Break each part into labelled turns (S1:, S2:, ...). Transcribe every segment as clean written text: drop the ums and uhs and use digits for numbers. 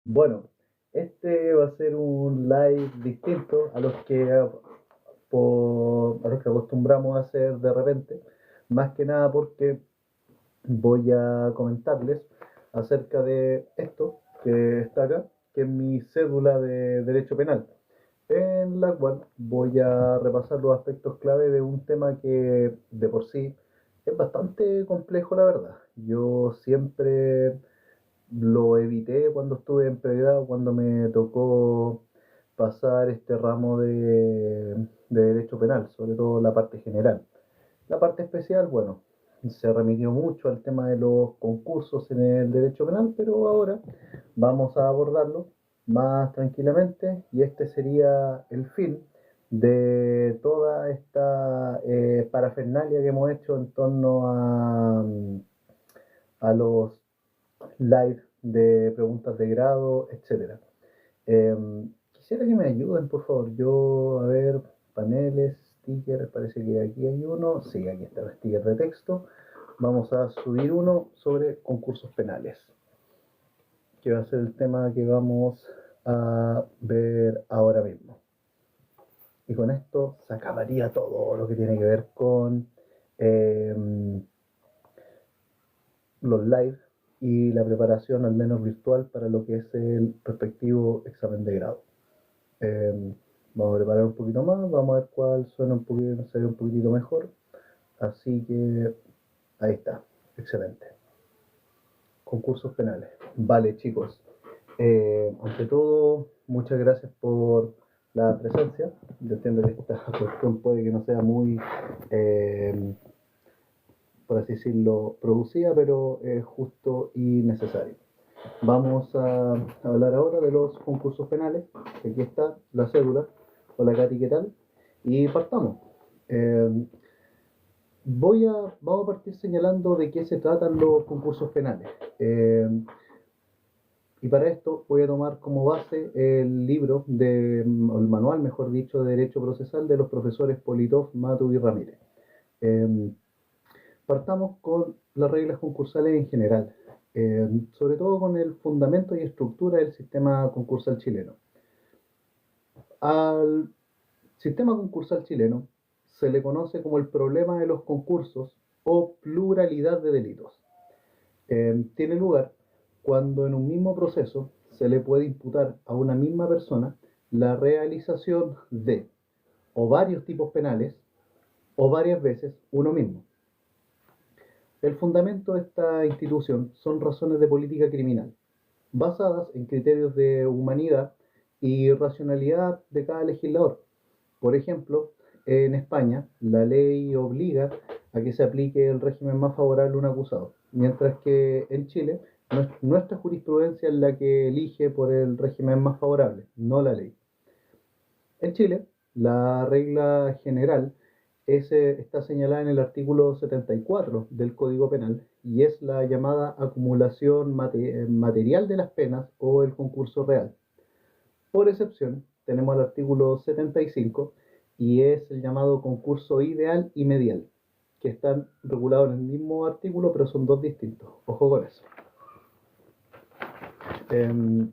S1: Bueno, este va a ser un live distinto a los que acostumbramos a hacer de repente, más que nada porque voy a comentarles acerca de esto que está acá, que es mi cédula de Derecho Penal, en la cual voy a repasar los aspectos clave de un tema que de por sí es bastante complejo, la verdad. Yo siempre lo evité cuando estuve en pregrado, cuando me tocó pasar este ramo de derecho penal, sobre todo la parte general. La parte especial, bueno, se remitió mucho al tema de los concursos en el derecho penal, pero ahora vamos a abordarlo más tranquilamente y este sería el fin de toda esta parafernalia que hemos hecho en torno a los live de preguntas de grado, etcétera. Quisiera que me ayuden, por favor. Yo, a ver, paneles, stickers, parece que aquí hay uno. Sí, aquí está el sticker de texto. Vamos a subir uno sobre concursos penales, que va a ser el tema que vamos a ver ahora mismo. Y con esto se acabaría todo lo que tiene que ver con eh, los live y la preparación, al menos virtual, para lo que es el respectivo examen de grado. Eh, Vamos a preparar un poquito más, vamos a ver cuál suena un poquito, se ve un poquitito mejor. Así que ahí está, excelente. Concursos penales. Vale, chicos. Ante todo, muchas gracias por la presencia. Yo entiendo que esta cuestión puede que no sea muy, eh, por así decirlo, producida, pero es justo y necesario. Vamos a hablar ahora de los concursos penales. Aquí está la cédula. Hola Katy, ¿qué tal? Y partamos. Eh, Vamos a partir señalando de qué se tratan los concursos penales. Eh, y para esto voy a tomar como base el libro, o el manual, mejor dicho, de Derecho Procesal de los profesores Politov, Matu y Ramírez. Eh, Partamos con las reglas concursales en general, sobre todo con el fundamento y estructura del sistema concursal chileno. Al sistema concursal chileno se le conoce como el problema de los concursos o pluralidad de delitos. Tiene lugar cuando en un mismo proceso se le puede imputar a una misma persona la realización de o varios tipos penales o varias veces uno mismo. El fundamento de esta institución son razones de política criminal, basadas en criterios de humanidad y racionalidad de cada legislador. Por ejemplo, en España la ley obliga a que se aplique el régimen más favorable a un acusado, mientras que en Chile nuestra jurisprudencia es la que elige por el régimen más favorable, no la ley. En Chile, la regla general está señalada en el artículo 74 del Código Penal y es la llamada acumulación material de las penas o el concurso real. Por excepción, tenemos el artículo 75 y es el llamado concurso ideal y medial, que están regulados en el mismo artículo, pero son dos distintos. Ojo con eso. Eh,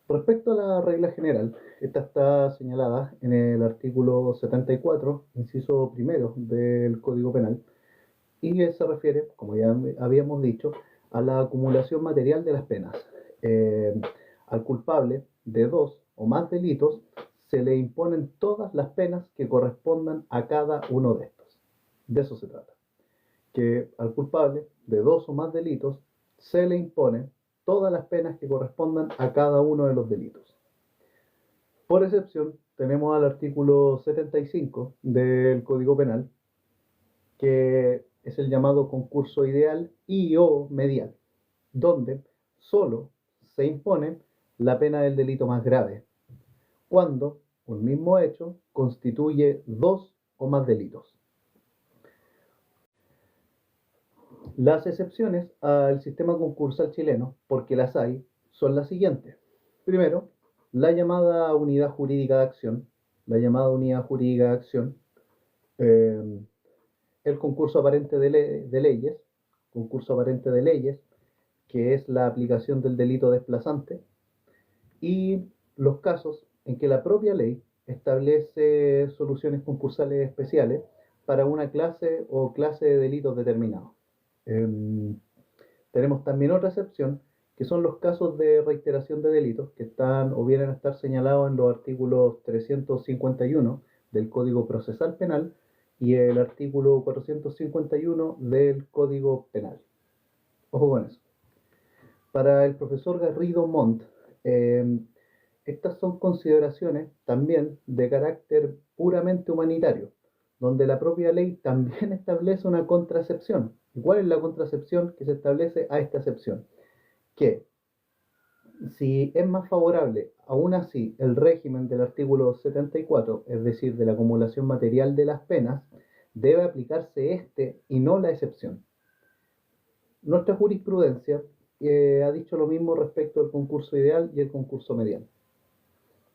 S1: Respecto a la regla general, esta está señalada en el artículo 74, inciso primero del Código Penal, y se refiere, como ya habíamos dicho, a la acumulación material de las penas. Eh, Al culpable de dos o más delitos se le imponen todas las penas que correspondan a cada uno de estos. De eso se trata. Que al culpable de dos o más delitos se le imponen todas las penas que correspondan a cada uno de los delitos. Por excepción, tenemos al artículo 75 del Código Penal, que es el llamado concurso ideal y o medial, donde solo se impone la pena del delito más grave, cuando un mismo hecho constituye dos o más delitos. Las excepciones al sistema concursal chileno, porque las hay, son las siguientes. Primero, la llamada unidad jurídica de acción, la llamada unidad jurídica de acción, eh, el concurso aparente de leyes, concurso aparente de leyes, que es la aplicación del delito desplazante, y los casos en que la propia ley establece soluciones concursales especiales para una clase o clase de delitos determinados. Em, Tenemos también otra excepción, que son los casos de reiteración de delitos que están o vienen a estar señalados en los artículos 351 del Código Procesal Penal y el artículo 451 del Código Penal. Ojo con eso. Para el profesor Garrido Montt, eh, estas son consideraciones también de carácter puramente humanitario, donde la propia ley también establece una contraexcepción. ¿Y cuál es la contraexcepción que se establece a esta excepción? Que si es más favorable, aún así, el régimen del artículo 74, es decir, de la acumulación material de las penas, debe aplicarse este y no la excepción. Nuestra jurisprudencia ha dicho lo mismo respecto al concurso ideal y el concurso medial.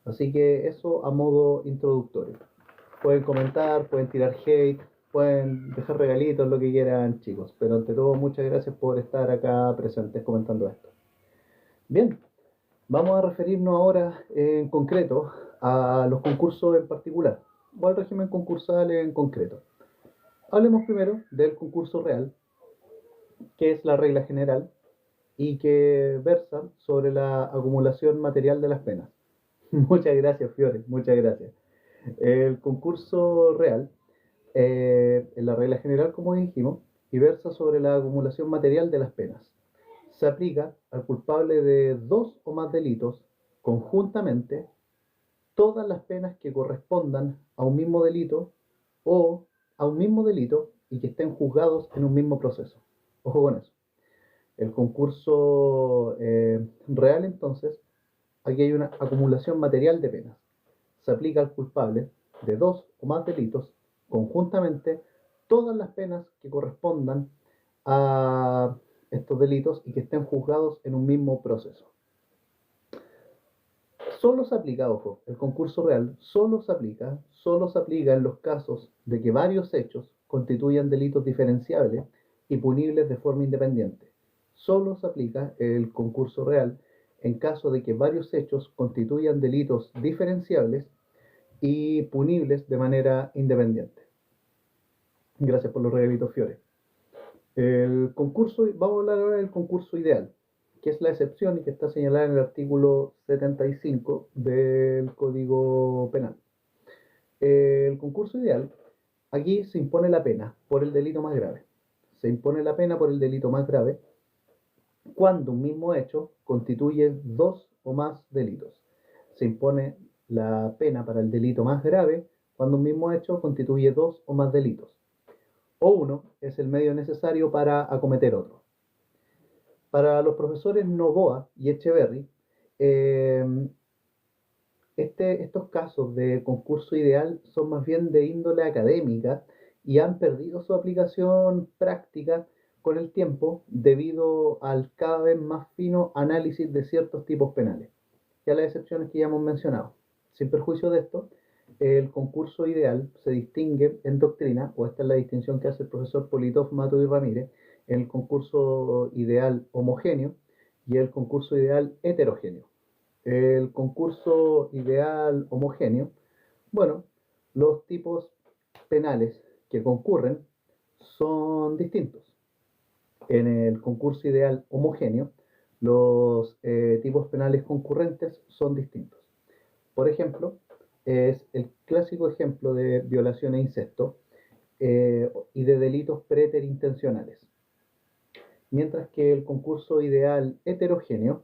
S1: Así que eso a modo introductorio. Pueden comentar, pueden tirar hate, pueden dejar regalitos, lo que quieran, chicos. Pero ante todo, muchas gracias por estar acá presentes comentando esto. Bien, vamos a referirnos ahora en concreto a los concursos en particular, o al régimen concursal en concreto. Hablemos primero del concurso real, que es la regla general y que versa sobre la acumulación material de las penas. Muchas gracias, Fiore, muchas gracias. El concurso real, en la regla general, como dijimos, y versa sobre la acumulación material de las penas. Se aplica al culpable de dos o más delitos conjuntamente todas las penas que correspondan a un mismo delito o a un mismo delito y que estén juzgados en un mismo proceso. Ojo con eso. El concurso real, entonces, aquí hay una acumulación material de penas. Se aplica al culpable de dos o más delitos conjuntamente todas las penas que correspondan a estos delitos y que estén juzgados en un mismo proceso. Solo se aplica, ojo, el concurso real solo se aplica en los casos de que varios hechos constituyan delitos diferenciables y punibles de forma independiente. Solo se aplica el concurso real en caso de que varios hechos constituyan delitos diferenciables y punibles de manera independiente. Gracias por los regalitos, Fiore. Vamos a hablar ahora del concurso ideal, que es la excepción y que está señalada en el artículo 75 del Código Penal. El concurso ideal, aquí se impone la pena por el delito más grave. Se impone la pena por el delito más grave cuando un mismo hecho constituye dos o más delitos. Se impone la pena para el delito más grave cuando un mismo hecho constituye dos o más delitos. O uno es el medio necesario para acometer otro. Para los profesores Novoa y Echeverry, eh, estos casos de concurso ideal son más bien de índole académica y han perdido su aplicación práctica con el tiempo debido al cada vez más fino análisis de ciertos tipos penales y a las excepciones que ya hemos mencionado. Sin perjuicio de esto, el concurso ideal se distingue en doctrina, o esta es la distinción que hace el profesor Politov, Mato y Ramírez, en el concurso ideal homogéneo y el concurso ideal heterogéneo. El concurso ideal homogéneo, bueno, los tipos penales que concurren son distintos. En el concurso ideal homogéneo, los tipos penales concurrentes son distintos. Por ejemplo, es el clásico ejemplo de violación e incesto y de delitos preterintencionales. Mientras que el concurso ideal heterogéneo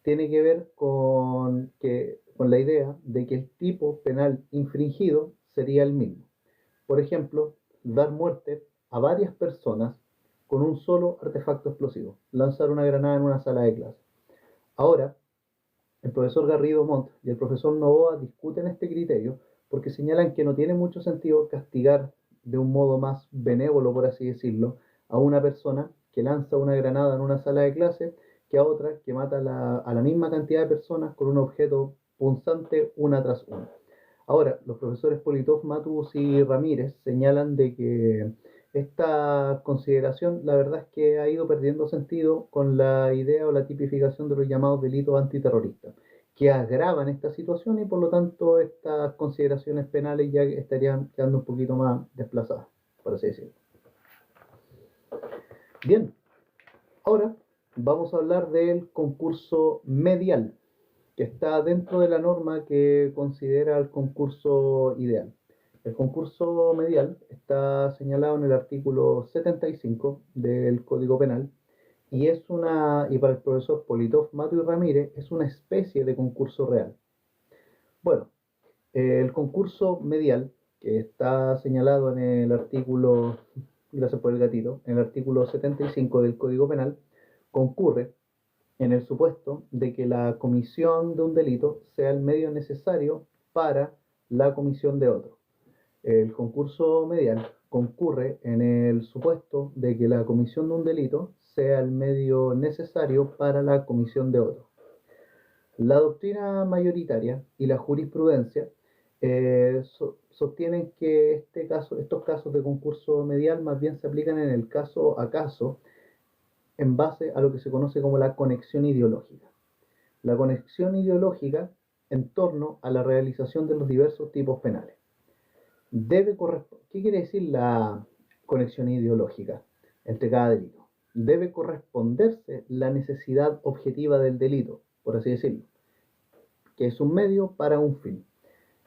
S1: tiene que ver con la idea de que el tipo penal infringido sería el mismo. Por ejemplo, dar muerte a varias personas con un solo artefacto explosivo, lanzar una granada en una sala de clase. Ahora, el profesor Garrido Montt y el profesor Novoa discuten este criterio porque señalan que no tiene mucho sentido castigar de un modo más benévolo, por así decirlo, a una persona que lanza una granada en una sala de clase que a otra que mata a la misma cantidad de personas con un objeto punzante una tras una. Ahora, los profesores Politov, Matus y Ramírez señalan de que esta consideración, la verdad es que ha ido perdiendo sentido con la idea o la tipificación de los llamados delitos antiterroristas, que agravan esta situación y por lo tanto estas consideraciones penales ya estarían quedando un poquito más desplazadas, por así decirlo. Bien, ahora vamos a hablar del concurso medial, que está dentro de la norma que considera el concurso ideal. El concurso medial está señalado en el artículo 75 del Código Penal y para el profesor Politov, Mato y Ramírez es una especie de concurso real. Bueno, el concurso medial, que está señalado en el artículo, gracias por el gatito, en el artículo 75 del Código Penal, concurre en el supuesto de que la comisión de un delito sea el medio necesario para la comisión de otro. El concurso medial concurre en el supuesto de que la comisión de un delito sea el medio necesario para la comisión de otro. La doctrina mayoritaria y la jurisprudencia sostienen que estos casos de concurso medial más bien se aplican en el caso a caso en base a lo que se conoce como la conexión ideológica. La conexión ideológica en torno a la realización de los diversos tipos penales. ¿Qué quiere decir la conexión ideológica entre cada delito? Debe corresponderse la necesidad objetiva del delito, por así decirlo, que es un medio para un fin.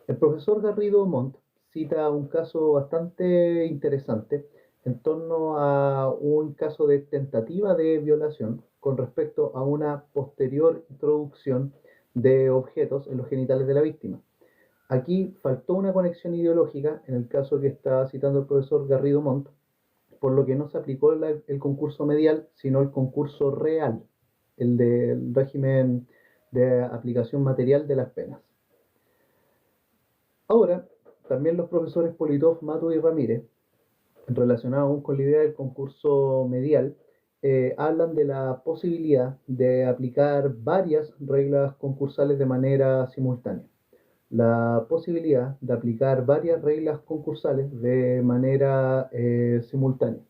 S1: El profesor Garrido Montt cita un caso bastante interesante en torno a un caso de tentativa de violación con respecto a una posterior introducción de objetos en los genitales de la víctima. Aquí faltó una conexión ideológica en el caso que está citando el profesor Garrido Montt, por lo que no se aplicó el concurso medial, sino el concurso real, el del régimen de aplicación material de las penas. Ahora, también los profesores Politov, Mato y Ramírez, relacionados aún con la idea del concurso medial, hablan de la posibilidad de aplicar varias reglas concursales de manera simultánea. La posibilidad de aplicar varias reglas concursales de manera simultánea.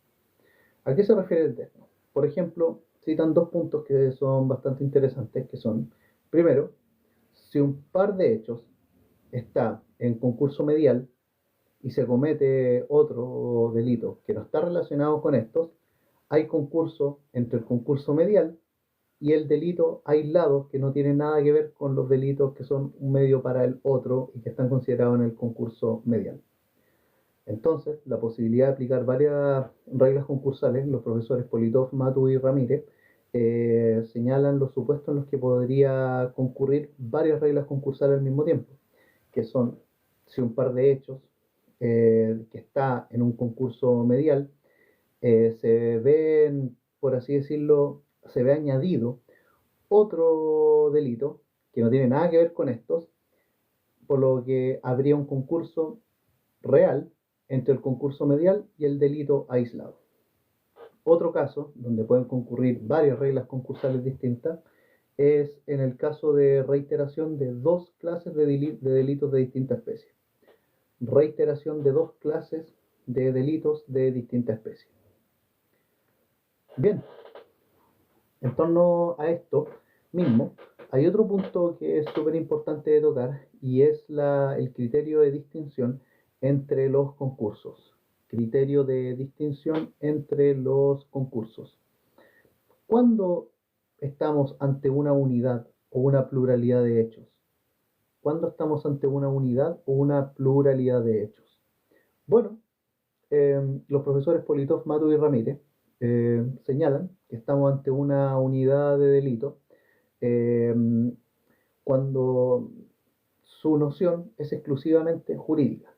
S1: ¿A qué se refiere el texto? Por ejemplo, citan dos puntos que son bastante interesantes, que son, primero, si un par de hechos está en concurso medial y se comete otro delito que no está relacionado con estos, hay concurso entre el concurso medial y el delito aislado que no tiene nada que ver con los delitos que son un medio para el otro y que están considerados en el concurso medial. Entonces, la posibilidad de aplicar varias reglas concursales, los profesores Politov, Matu y Ramírez señalan los supuestos en los que podría concurrir varias reglas concursales al mismo tiempo, que son si un par de hechos que está en un concurso medial se ven, por así decirlo, se ve añadido otro delito que no tiene nada que ver con estos, por lo que habría un concurso real entre el concurso medial y el delito aislado. Otro caso, donde pueden concurrir varias reglas concursales distintas, es en el caso de reiteración de dos clases de delitos de distinta especie. Reiteración de dos clases de delitos de distinta especie. Bien, en torno a esto mismo, hay otro punto que es súper importante de tocar y es el criterio de distinción entre los concursos. Criterio de distinción entre los concursos. ¿Cuándo estamos ante una unidad o una pluralidad de hechos? ¿Cuándo estamos ante una unidad o una pluralidad de hechos? Bueno, los profesores Politov, Mato y Ramírez señalan que estamos ante una unidad de delito cuando su noción es exclusivamente jurídica.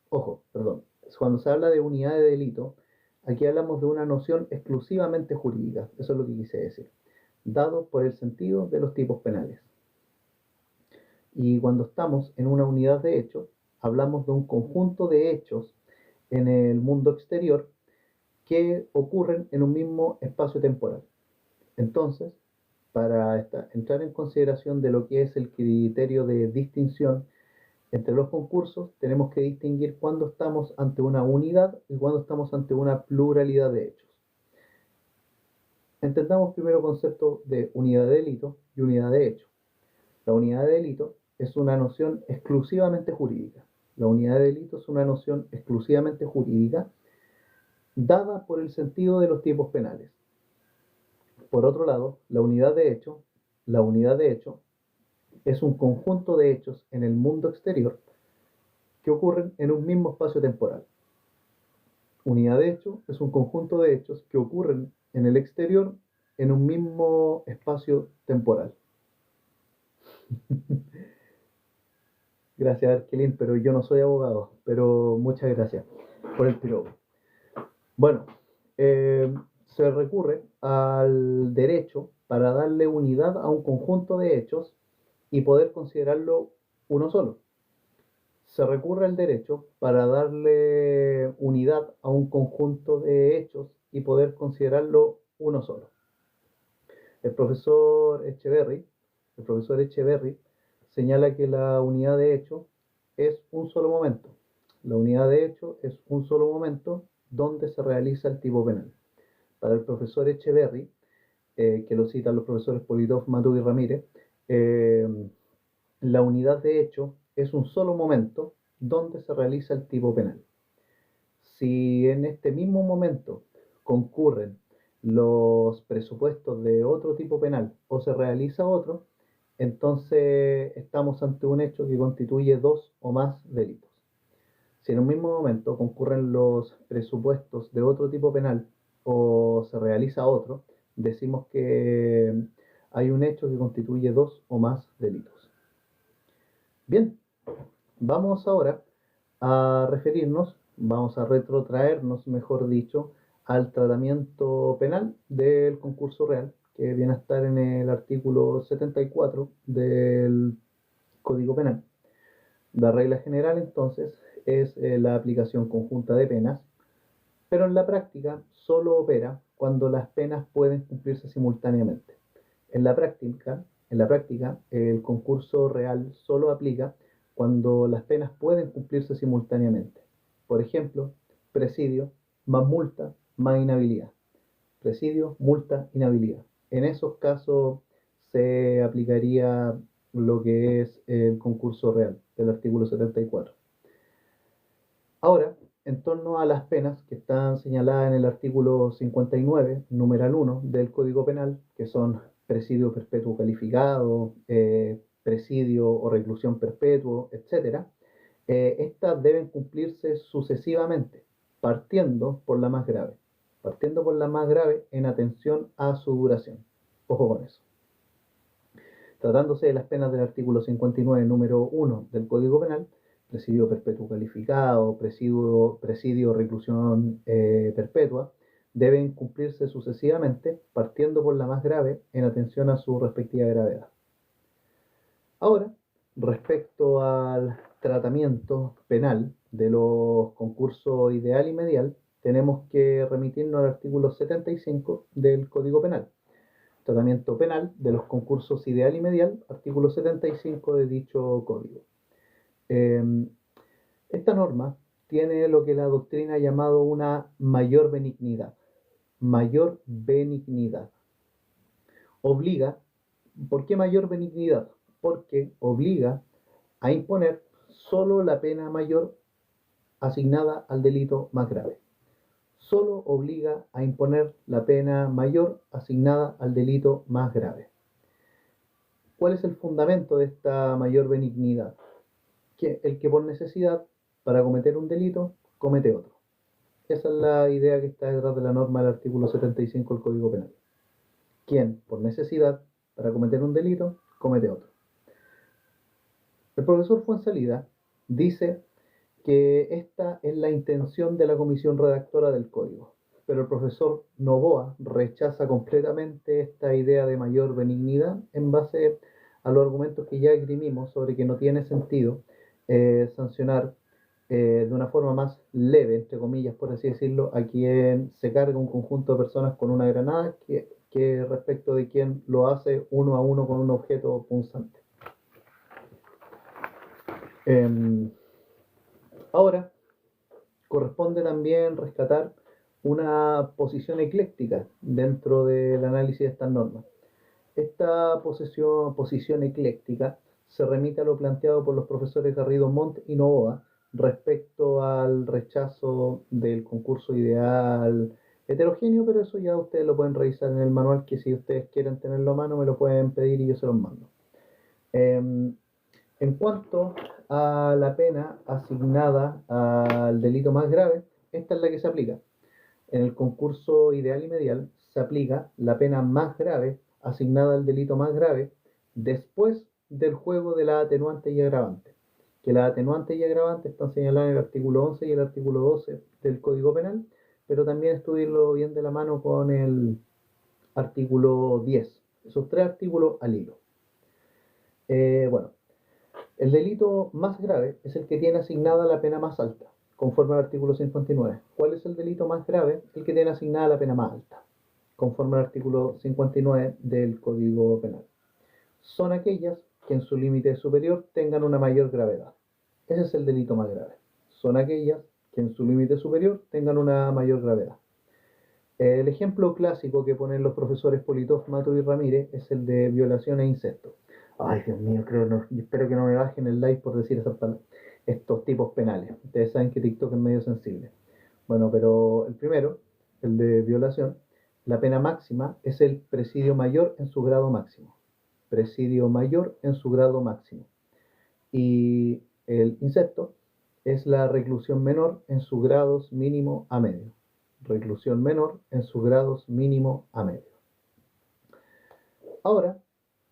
S1: Ojo, perdón, cuando se habla de unidad de delito, aquí hablamos de una noción exclusivamente jurídica, eso es lo que quise decir, dado por el sentido de los tipos penales. Y cuando estamos en una unidad de hechos, hablamos de un conjunto de hechos en el mundo exterior que ocurren en un mismo espacio temporal. Entonces, para entrar en consideración de lo que es el criterio de distinción entre los concursos, tenemos que distinguir cuándo estamos ante una unidad y cuándo estamos ante una pluralidad de hechos. Entendamos primero el concepto de unidad de delito y unidad de hecho. La unidad de delito es una noción exclusivamente jurídica. La unidad de delito es una noción exclusivamente jurídica dada por el sentido de los tipos penales. Por otro lado, la unidad de hecho es un conjunto de hechos en el mundo exterior que ocurren en un mismo espacio temporal. Unidad de hecho es un conjunto de hechos que ocurren en el exterior en un mismo espacio temporal. Gracias, Arkelin, pero yo no soy abogado, pero muchas gracias por el piropo. Bueno, se recurre al derecho para darle unidad a un conjunto de hechos y poder considerarlo uno solo. Se recurre al derecho para darle unidad a un conjunto de hechos y poder considerarlo uno solo. El profesor Echeverry señala que la unidad de hecho es un solo momento. La unidad de hecho es un solo momento donde se realiza el tipo penal. Para el profesor Echeverry, que lo citan los profesores Politov, Matú y Ramírez, eh, la unidad de hecho es un solo momento donde se realiza el tipo penal. Si en este mismo momento concurren los presupuestos de otro tipo penal o se realiza otro, entonces estamos ante un hecho que constituye dos o más delitos. Si en un mismo momento concurren los presupuestos de otro tipo penal o se realiza otro, decimos que hay un hecho que constituye dos o más delitos. Bien, vamos ahora vamos a retrotraernos, mejor dicho, al tratamiento penal del concurso real, que viene a estar en el artículo 74 del Código Penal. La regla general, entonces, es la aplicación conjunta de penas, pero en la práctica solo opera cuando las penas pueden cumplirse simultáneamente. En la práctica, el concurso real solo aplica cuando las penas pueden cumplirse simultáneamente. Por ejemplo, presidio más multa más inhabilidad. Presidio, multa, inhabilidad. En esos casos se aplicaría lo que es el concurso real del artículo 74. Ahora, en torno a las penas que están señaladas en el artículo 59, numeral 1 del Código Penal, que son presidio perpetuo calificado, presidio o reclusión perpetuo, etc., estas deben cumplirse sucesivamente, partiendo por la más grave. Partiendo por la más grave en atención a su duración. Ojo con eso. Tratándose de las penas del artículo 59, número 1 del Código Penal, presidio perpetuo calificado, presidio reclusión perpetua, deben cumplirse sucesivamente, partiendo por la más grave en atención a su respectiva gravedad. Ahora, respecto al tratamiento penal de los concursos ideal y medial, tenemos que remitirnos al artículo 75 del Código Penal. Tratamiento penal de los concursos ideal y medial, artículo 75 de dicho código. Esta norma tiene lo que la doctrina ha llamado una mayor benignidad. Mayor benignidad. Obliga, ¿por qué mayor benignidad? Porque obliga a imponer solo la pena mayor asignada al delito más grave. Solo obliga a imponer la pena mayor asignada al delito más grave. ¿Cuál es el fundamento de esta mayor benignidad? Que el que por necesidad, para cometer un delito, comete otro. Esa es la idea que está detrás de la norma del artículo 75 del Código Penal. Quien, por necesidad, para cometer un delito, comete otro. El profesor Fuenzalida dice que esta es la intención de la comisión redactora del código, pero el profesor Novoa rechaza completamente esta idea de mayor benignidad en base a los argumentos que ya esgrimimos sobre que no tiene sentido sancionar de una forma más leve, entre comillas, por así decirlo, a quien se carga un conjunto de personas con una granada que respecto de quien lo hace uno a uno con un objeto punzante. Ahora, corresponde también rescatar una posición ecléctica dentro del análisis de estas normas. Esta posición ecléctica se remite a lo planteado por los profesores Garrido Montt y Novoa respecto al rechazo del concurso ideal heterogéneo, pero eso ya ustedes lo pueden revisar en el manual, que si ustedes quieren tenerlo a mano me lo pueden pedir y yo se los mando. En cuanto a la pena asignada al delito más grave, esta es la que se aplica. En el concurso ideal y medial se aplica la pena más grave asignada al delito más grave después del juego de la atenuante y agravante. Que la atenuante y agravante están señaladas en el artículo 11 y el artículo 12 del Código Penal, pero también estudiarlo bien de la mano con el artículo 10. Esos tres artículos al hilo. Bueno, el delito más grave es el que tiene asignada la pena más alta, conforme al artículo 59. ¿Cuál es el delito más grave? El que tiene asignada la pena más alta, conforme al artículo 59 del Código Penal. Son aquellas que en su límite superior tengan una mayor gravedad. Ese es el delito más grave. Son aquellas que en su límite superior tengan una mayor gravedad. El ejemplo clásico que ponen los profesores Politov, Mato y Ramírez es el de violación e incesto. Ay, Dios mío, espero que no me bajen el like por decir estos tipos penales. Ustedes saben que TikTok es medio sensible. Bueno, pero el primero, el de violación, la pena máxima es el presidio mayor en su grado máximo. Presidio mayor en su grado máximo. Y el incesto es la reclusión menor en sus grados mínimo a medio. Reclusión menor en sus grados mínimo a medio. Ahora,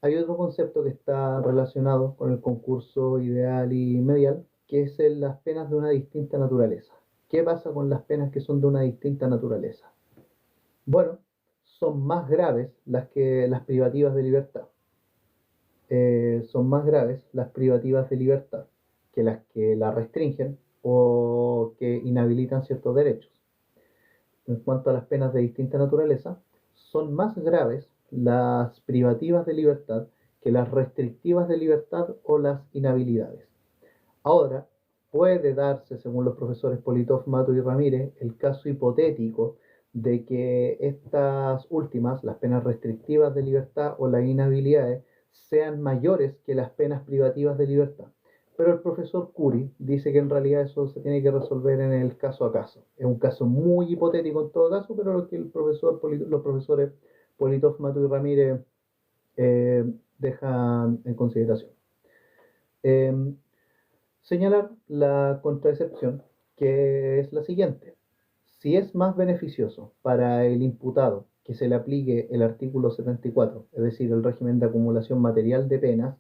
S1: hay otro concepto que está relacionado con el concurso ideal y medial, que es las penas de una distinta naturaleza. ¿Qué pasa con las penas que son de una distinta naturaleza? Bueno, son más graves las privativas de libertad. Son más graves las privativas de libertad que las que la restringen o que inhabilitan ciertos derechos. En cuanto a las penas de distinta naturaleza, son más graves las privativas de libertad que las restrictivas de libertad o las inhabilidades. Ahora, puede darse, según los profesores Politov, Mato y Ramírez, el caso hipotético de que estas últimas, las penas restrictivas de libertad o las inhabilidades, sean mayores que las penas privativas de libertad. Pero el profesor Curie dice que en realidad eso se tiene que resolver en el caso a caso. Es un caso muy hipotético en todo caso, pero lo que los profesores Politov, Mato y Ramírez dejan en consideración. Eh, Señalar la contraexcepción, que es la siguiente. Si es más beneficioso para el imputado que se le aplique el artículo 74, es decir, el régimen de acumulación material de penas,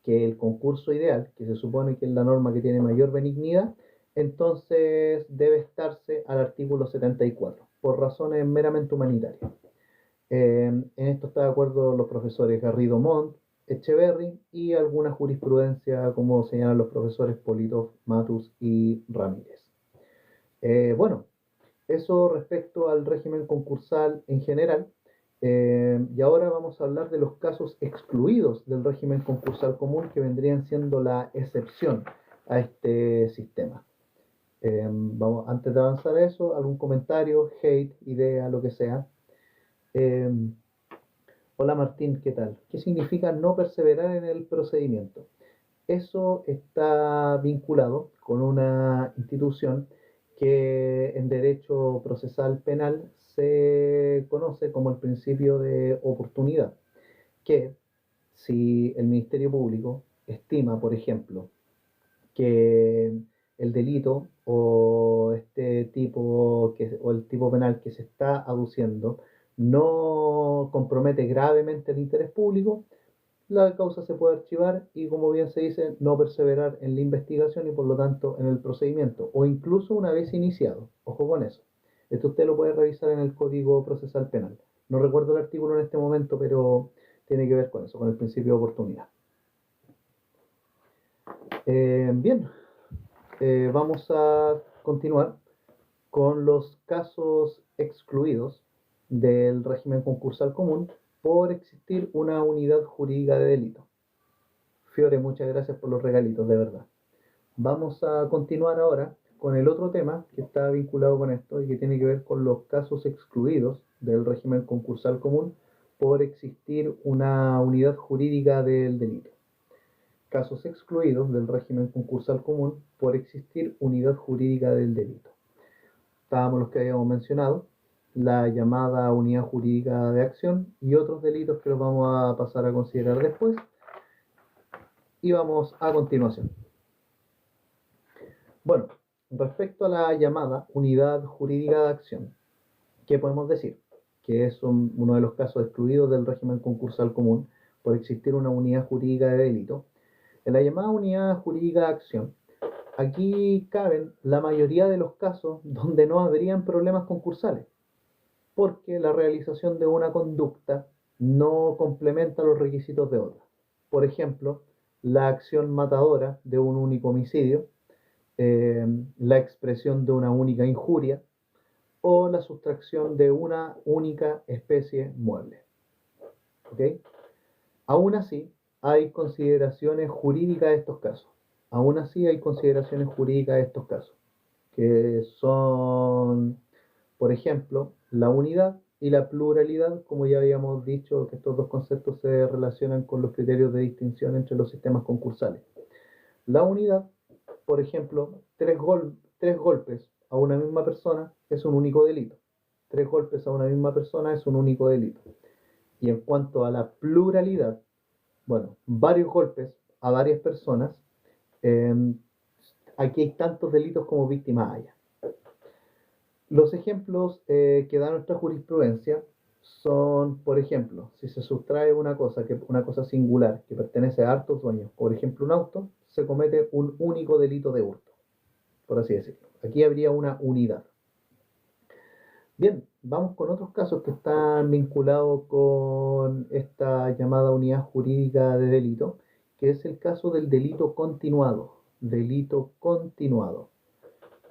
S1: que el concurso ideal, que se supone que es la norma que tiene mayor benignidad, entonces debe estarse al artículo 74, por razones meramente humanitarias. En esto está de acuerdo los profesores Garrido Montt, Echeverry y alguna jurisprudencia, como señalan los profesores Politov, Matus y Ramírez. Bueno, eso respecto al régimen concursal en general. Y ahora vamos a hablar de los casos excluidos del régimen concursal común, que vendrían siendo la excepción a este sistema. Antes de avanzar a eso, algún comentario, hate, idea, lo que sea. Eh, Hola Martín, ¿qué tal? ¿Qué significa no perseverar en el procedimiento? Eso está vinculado con una institución que en derecho procesal penal se conoce como el principio de oportunidad, que si el Ministerio Público estima, por ejemplo, que el delito o el tipo penal que se está aduciendo no compromete gravemente el interés público, la causa se puede archivar y, como bien se dice, no perseverar en la investigación y por lo tanto en el procedimiento, o incluso una vez iniciado. Ojo con eso. Esto usted lo puede revisar en el Código Procesal Penal. No recuerdo el artículo en este momento, pero tiene que ver con eso, con el principio de oportunidad. Bien, vamos a continuar con los casos excluidos del régimen concursal común por existir una unidad jurídica de delito. Fiore, muchas gracias por los regalitos, de verdad. Vamos a continuar ahora con el otro tema que está vinculado con esto y que tiene que ver con los casos excluidos del régimen concursal común por existir una unidad jurídica del delito. Casos excluidos del régimen concursal común por existir unidad jurídica del delito. Estábamos los que habíamos mencionado, la llamada unidad jurídica de acción y otros delitos que los vamos a pasar a considerar después. Y vamos a continuación. Bueno, respecto a la llamada unidad jurídica de acción, ¿qué podemos decir? Que es uno de los casos excluidos del régimen concursal común por existir una unidad jurídica de delito. En la llamada unidad jurídica de acción, aquí caben la mayoría de los casos donde no habrían problemas concursales, porque la realización de una conducta no complementa los requisitos de otra. Por ejemplo, la acción matadora de un único homicidio, la expresión de una única injuria o la sustracción de una única especie mueble. ¿Okay? Aún así, hay consideraciones jurídicas de estos casos. Aún así, hay consideraciones jurídicas de estos casos, que son, por ejemplo, la unidad y la pluralidad, como ya habíamos dicho, que estos dos conceptos se relacionan con los criterios de distinción entre los sistemas concursales. La unidad, por ejemplo, tres golpes a una misma persona es un único delito. 3 golpes a una misma persona es un único delito. Y en cuanto a la pluralidad, bueno, varios golpes a varias personas, eh, aquí hay tantos delitos como víctimas haya. Los ejemplos que da nuestra jurisprudencia son, por ejemplo, si se sustrae una cosa singular que pertenece a hartos dueños, por ejemplo un auto, se comete un único delito de hurto, por así decirlo. Aquí habría una unidad. Bien, vamos con otros casos que están vinculados con esta llamada unidad jurídica de delito, que es el caso del delito continuado. Delito continuado.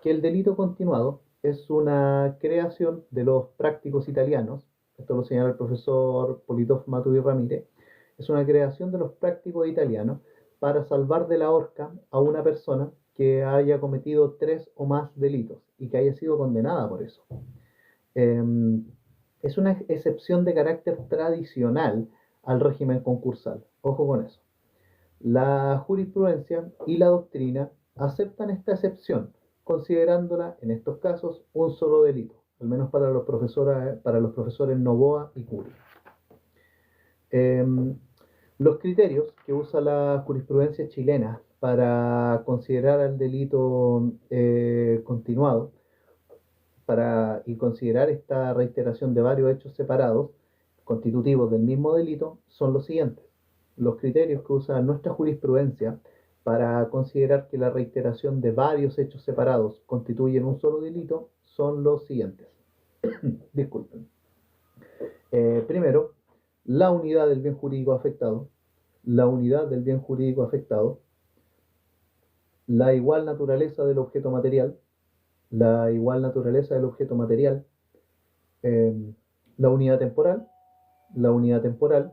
S1: Que el delito continuado es una creación de los prácticos italianos, esto lo señala el profesor Politov Matui Ramírez, es una creación de los prácticos italianos para salvar de la horca a una persona que haya cometido 3 o más delitos y que haya sido condenada por eso. Es una excepción de carácter tradicional al régimen concursal. Ojo con eso. La jurisprudencia y la doctrina aceptan esta excepción, considerándola en estos casos un solo delito, al menos para los profesores Novoa y Curi. Los criterios que usa la jurisprudencia chilena para considerar el delito continuado y considerar esta reiteración de varios hechos separados constitutivos del mismo delito son los siguientes. Los criterios que usa nuestra jurisprudencia para considerar que la reiteración de varios hechos separados constituyen un solo delito son los siguientes. Disculpen. Primero, la unidad del bien jurídico afectado, la unidad del bien jurídico afectado, la igual naturaleza del objeto material, la igual naturaleza del objeto material, la unidad temporal, la unidad temporal,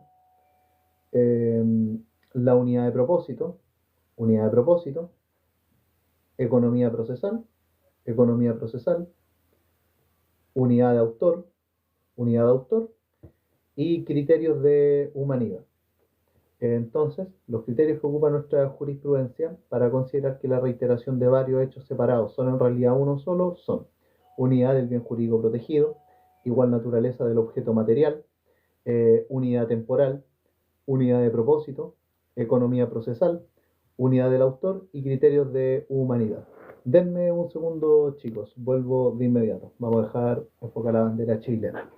S1: la unidad de propósito, economía procesal, unidad de autor y criterios de humanidad. Entonces, los criterios que ocupa nuestra jurisprudencia para considerar que la reiteración de varios hechos separados son en realidad uno solo son unidad del bien jurídico protegido, igual naturaleza del objeto material, unidad temporal, unidad de propósito, economía procesal, unidad del autor y criterios de humanidad. Denme un segundo, chicos, vuelvo de inmediato. Vamos a dejar enfocar la bandera chilena.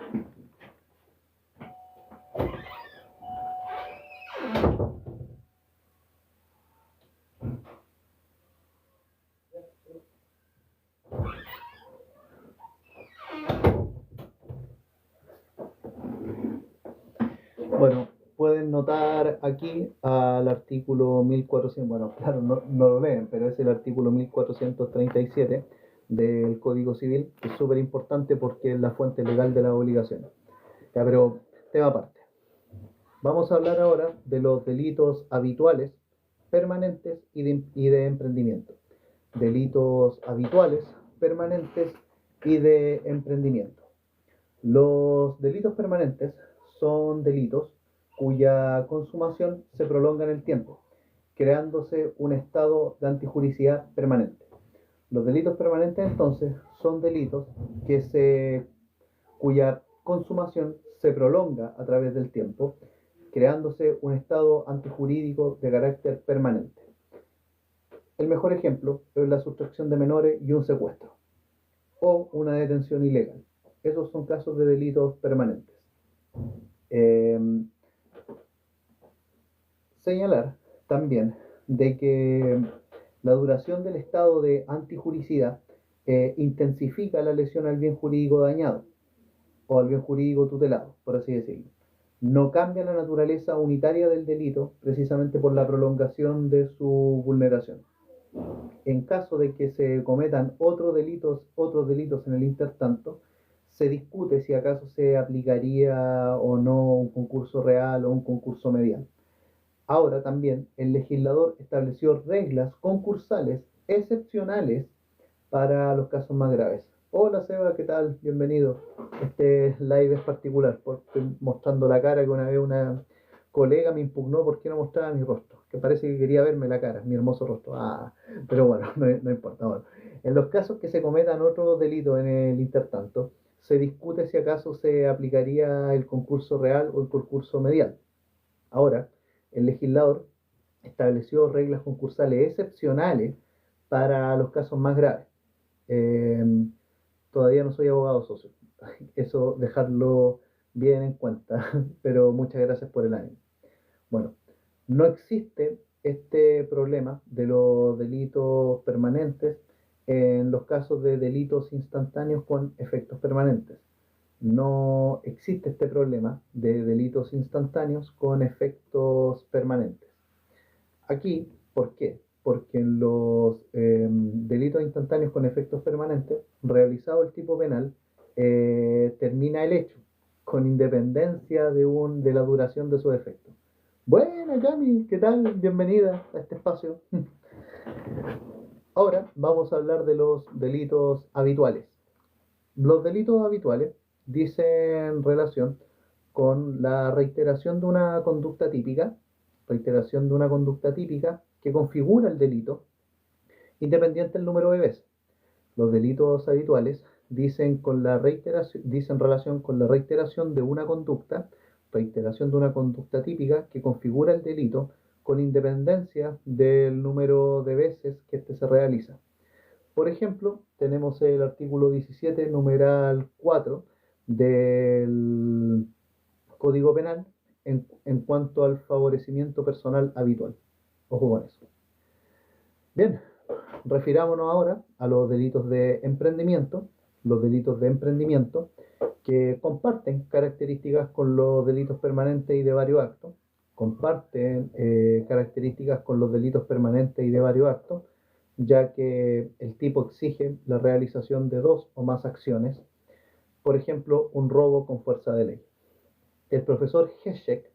S1: Bueno, pueden notar aquí al artículo 1400, bueno, claro, no lo leen, pero es el artículo 1437 del Código Civil, que es súper importante porque es la fuente legal de las obligaciones. Ya, pero tema aparte. Vamos a hablar ahora de los delitos habituales, permanentes y de emprendimiento. Delitos habituales, permanentes y de emprendimiento. Los delitos permanentes son delitos cuya consumación se prolonga en el tiempo, creándose un estado de antijuricidad permanente. Los delitos permanentes entonces son delitos cuya consumación se prolonga a través del tiempo, creándose un estado antijurídico de carácter permanente. El mejor ejemplo es la sustracción de menores y un secuestro, o una detención ilegal. Esos son casos de delitos permanentes. Eh, Señalar también de que la duración del estado de antijuricidad intensifica la lesión al bien jurídico dañado o al bien jurídico tutelado, por así decirlo. No cambia la naturaleza unitaria del delito precisamente por la prolongación de su vulneración. En caso de que se cometan otros delitos en el intertanto, se discute si acaso se aplicaría o no un concurso real o un concurso medial. Ahora también el legislador estableció reglas concursales excepcionales para los casos más graves. Hola Seba, ¿qué tal? Bienvenido. Este live es particular, porque estoy mostrando la cara que una vez una colega me impugnó porque no mostraba mi rostro, que parece que quería verme la cara, mi hermoso rostro. Pero bueno, no importa. Bueno, en los casos que se cometan otros delitos en el intertanto, se discute si acaso se aplicaría el concurso real o el concurso medial. Ahora, el legislador estableció reglas concursales excepcionales para los casos más graves. Eh, Todavía no soy abogado socio, eso dejarlo bien en cuenta, pero muchas gracias por el ánimo. Bueno, no existe este problema de los delitos permanentes en los casos de delitos instantáneos con efectos permanentes. No existe este problema de delitos instantáneos con efectos permanentes. Aquí, ¿por qué? Porque en los delitos instantáneos con efectos permanentes, realizado el tipo penal, termina el hecho, con independencia de la duración de su efecto. Buena, Cami, ¿qué tal? Bienvenida a este espacio. Ahora vamos a hablar de los delitos habituales. Los delitos habituales dicen relación con la reiteración de una conducta típica que configura el delito, independiente del número de veces. Los delitos habituales dicen relación con la reiteración de una conducta típica que configura el delito con independencia del número de veces que éste se realiza. Por ejemplo, tenemos el artículo 17, numeral 4 del Código Penal en cuanto al favorecimiento personal habitual. Ojo con eso. Bien, refirámonos ahora a los delitos de emprendimiento. Los delitos de emprendimiento que comparten características con los delitos permanentes y de varios actos, comparten características con los delitos permanentes y de varios actos, ya que el tipo exige la realización de dos o más acciones, por ejemplo, un robo con fuerza de ley. El profesor Heschek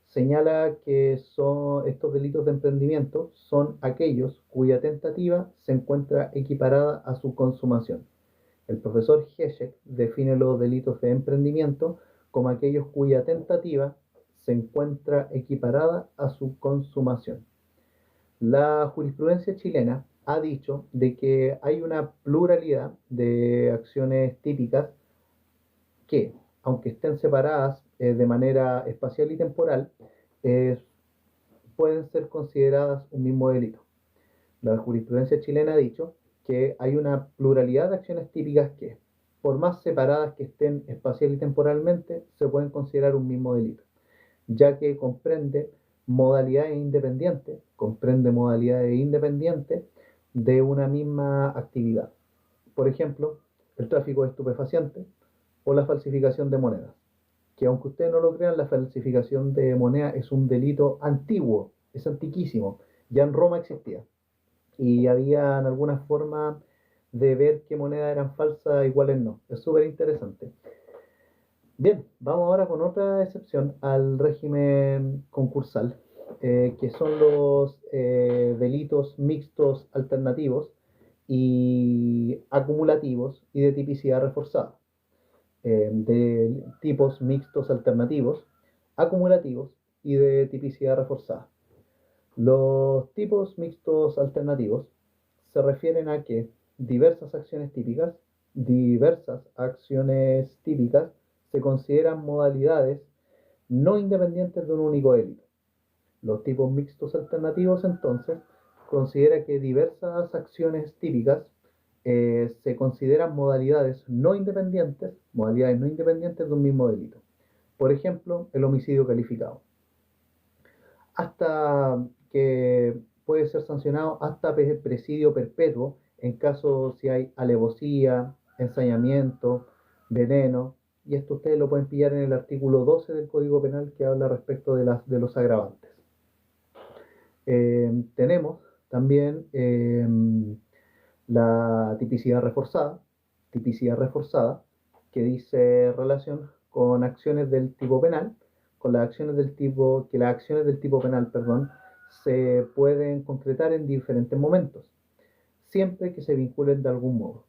S1: señala que estos delitos de emprendimiento son aquellos cuya tentativa se encuentra equiparada a su consumación. El profesor Heschek define los delitos de emprendimiento como aquellos cuya tentativa se encuentra equiparada a su consumación. La jurisprudencia chilena ha dicho de que hay una pluralidad de acciones típicas que, aunque estén separadas de manera espacial y temporal, eh, pueden ser consideradas un mismo delito. La jurisprudencia chilena ha dicho que hay una pluralidad de acciones típicas que, por más separadas que estén espacial y temporalmente, se pueden considerar un mismo delito, ya que comprende modalidades independientes de una misma actividad. Por ejemplo, el tráfico de estupefacientes o la falsificación de monedas, que aunque ustedes no lo crean, la falsificación de moneda es un delito antiguo, es antiquísimo, ya en Roma existía y había algunas formas de ver qué monedas eran falsas y cuáles no. Es súper interesante. Bien, vamos ahora con otra excepción al régimen concursal, que son los delitos mixtos alternativos y acumulativos y de tipicidad reforzada. de tipos mixtos alternativos, acumulativos y de tipicidad reforzada. Los tipos mixtos alternativos se refieren a que diversas acciones típicas se consideran modalidades no independientes de un único delito. Los tipos mixtos alternativos, entonces, considera que diversas acciones típicas se consideran modalidades no independientes de un mismo delito. Por ejemplo, el homicidio calificado, hasta que puede ser sancionado hasta presidio perpetuo en caso si hay alevosía, ensañamiento, veneno, y esto ustedes lo pueden pillar en el artículo 12 del Código Penal que habla respecto de los agravantes. Tenemos también la tipicidad reforzada, que dice relación con acciones del tipo penal, con las acciones del tipo, que las acciones del tipo penal, perdón, se pueden concretar en diferentes momentos, siempre que se vinculen de algún modo.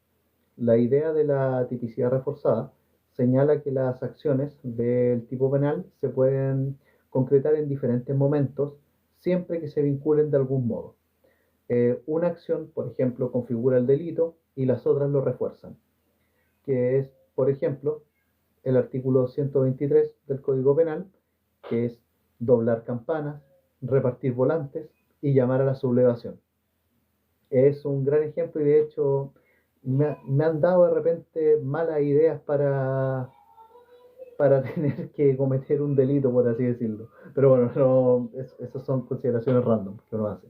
S1: La idea de la tipicidad reforzada señala que las acciones del tipo penal se pueden concretar en diferentes momentos, siempre que se vinculen de algún modo. Una acción, por ejemplo, configura el delito y las otras lo refuerzan, que es, por ejemplo, el artículo 123 del Código Penal, que es doblar campanas, repartir volantes y llamar a la sublevación. Es un gran ejemplo y de hecho me han dado de repente malas ideas para tener que cometer un delito, por así decirlo. Pero bueno, no, esas son consideraciones random que uno hace.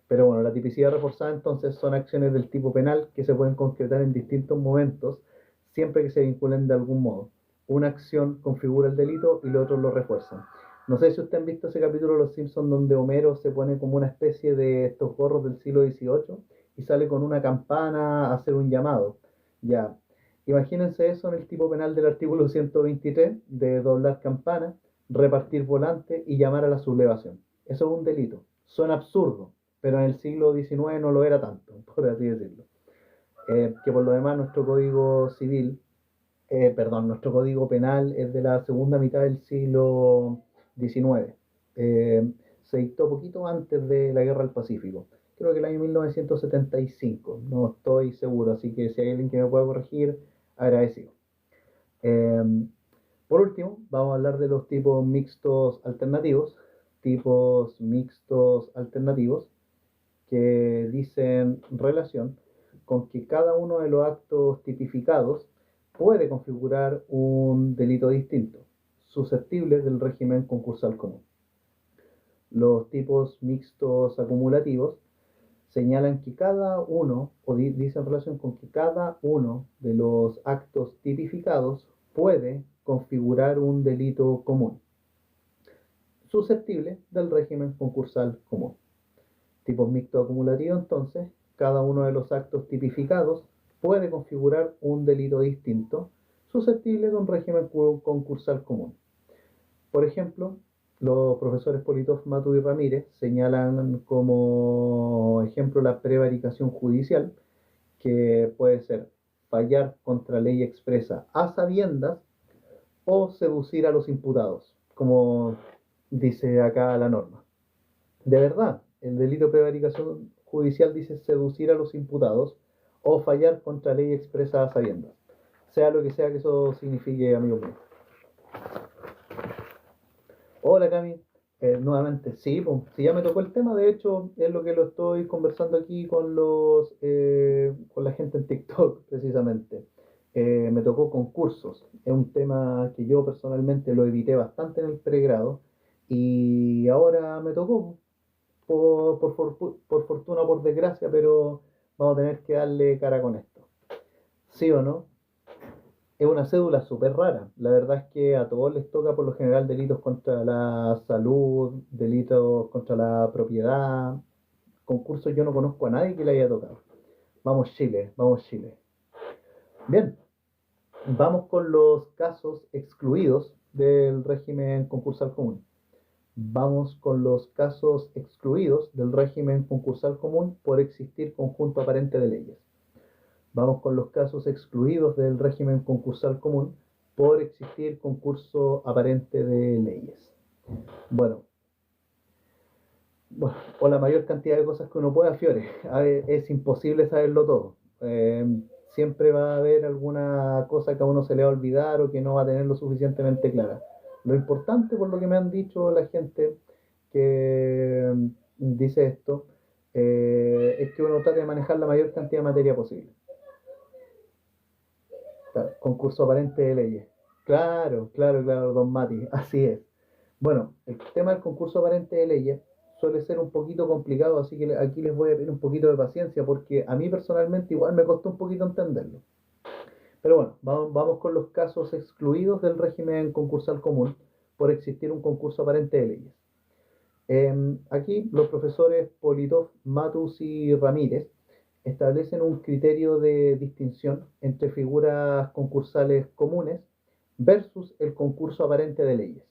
S1: Pero bueno, la tipicidad reforzada entonces son acciones del tipo penal que se pueden concretar en distintos momentos, siempre que se vinculen de algún modo. Una acción configura el delito y los otros lo refuerzan. No sé si ustedes han visto ese capítulo de Los Simpsons donde Homero se pone como una especie de estos gorros del siglo XVIII y sale con una campana a hacer un llamado. Ya, imagínense eso en el tipo penal del artículo 123 de doblar campana, repartir volante y llamar a la sublevación. Eso es un delito. Suena absurdo, pero en el siglo XIX no lo era tanto, por así decirlo. Que por lo demás nuestro código penal es de la segunda mitad del siglo XIX. Se dictó poquito antes de la Guerra del Pacífico, creo que el año 1975, no estoy seguro, así que si hay alguien que me pueda corregir, agradecido. Eh, por último, vamos a hablar de los tipos mixtos alternativos que dicen relación con que cada uno de los actos tipificados puede configurar un delito distinto, susceptible del régimen concursal común. Los tipos mixtos acumulativos señalan que cada uno, o dicen relación con que cada uno de los actos tipificados puede configurar un delito común, susceptible del régimen concursal común. Tipos mixtos acumulativos, entonces, cada uno de los actos tipificados puede configurar un delito distinto, susceptible de un régimen concursal común. Por ejemplo, los profesores Politov, Matu y Ramírez señalan como ejemplo la prevaricación judicial, que puede ser fallar contra ley expresa a sabiendas o seducir a los imputados, como dice acá la norma. De verdad, el delito de prevaricación judicial dice seducir a los imputados o fallar contra ley expresa a sabiendas, sea lo que sea que eso signifique, amigo mío. Hola Cami, nuevamente, sí, pues, sí, ya me tocó el tema, de hecho es lo que lo estoy conversando aquí con la gente en TikTok precisamente. Me tocó concursos, es un tema que yo personalmente lo evité bastante en el pregrado y ahora me tocó, por fortuna o por desgracia, pero vamos a tener que darle cara con esto. ¿Sí o no? Es una cédula súper rara. La verdad es que a todos les toca por lo general delitos contra la salud, delitos contra la propiedad. Concursos yo no conozco a nadie que le haya tocado. Vamos Chile, vamos Chile. Bien, vamos con los casos excluidos del régimen concursal común. Vamos con los casos excluidos del régimen concursal común por existir conjunto aparente de leyes. Vamos con los casos excluidos del régimen concursal común por existir concurso aparente de leyes. Bueno, o la mayor cantidad de cosas que uno pueda, Fiore. Es imposible saberlo todo. Eh, Siempre va a haber alguna cosa que a uno se le va a olvidar o que no va a tener lo suficientemente clara. Lo importante, por lo que me han dicho la gente que dice esto, es que uno trate de manejar la mayor cantidad de materia posible. Claro, concurso aparente de leyes. Claro, claro, claro, don Mati, así es. Bueno, el tema del concurso aparente de leyes suele ser un poquito complicado, así que aquí les voy a pedir un poquito de paciencia porque a mí personalmente igual me costó un poquito entenderlo. Pero bueno, vamos con los casos excluidos del régimen concursal común por existir un concurso aparente de leyes. Aquí los profesores Politov, Matus y Ramírez establecen un criterio de distinción entre figuras concursales comunes versus el concurso aparente de leyes,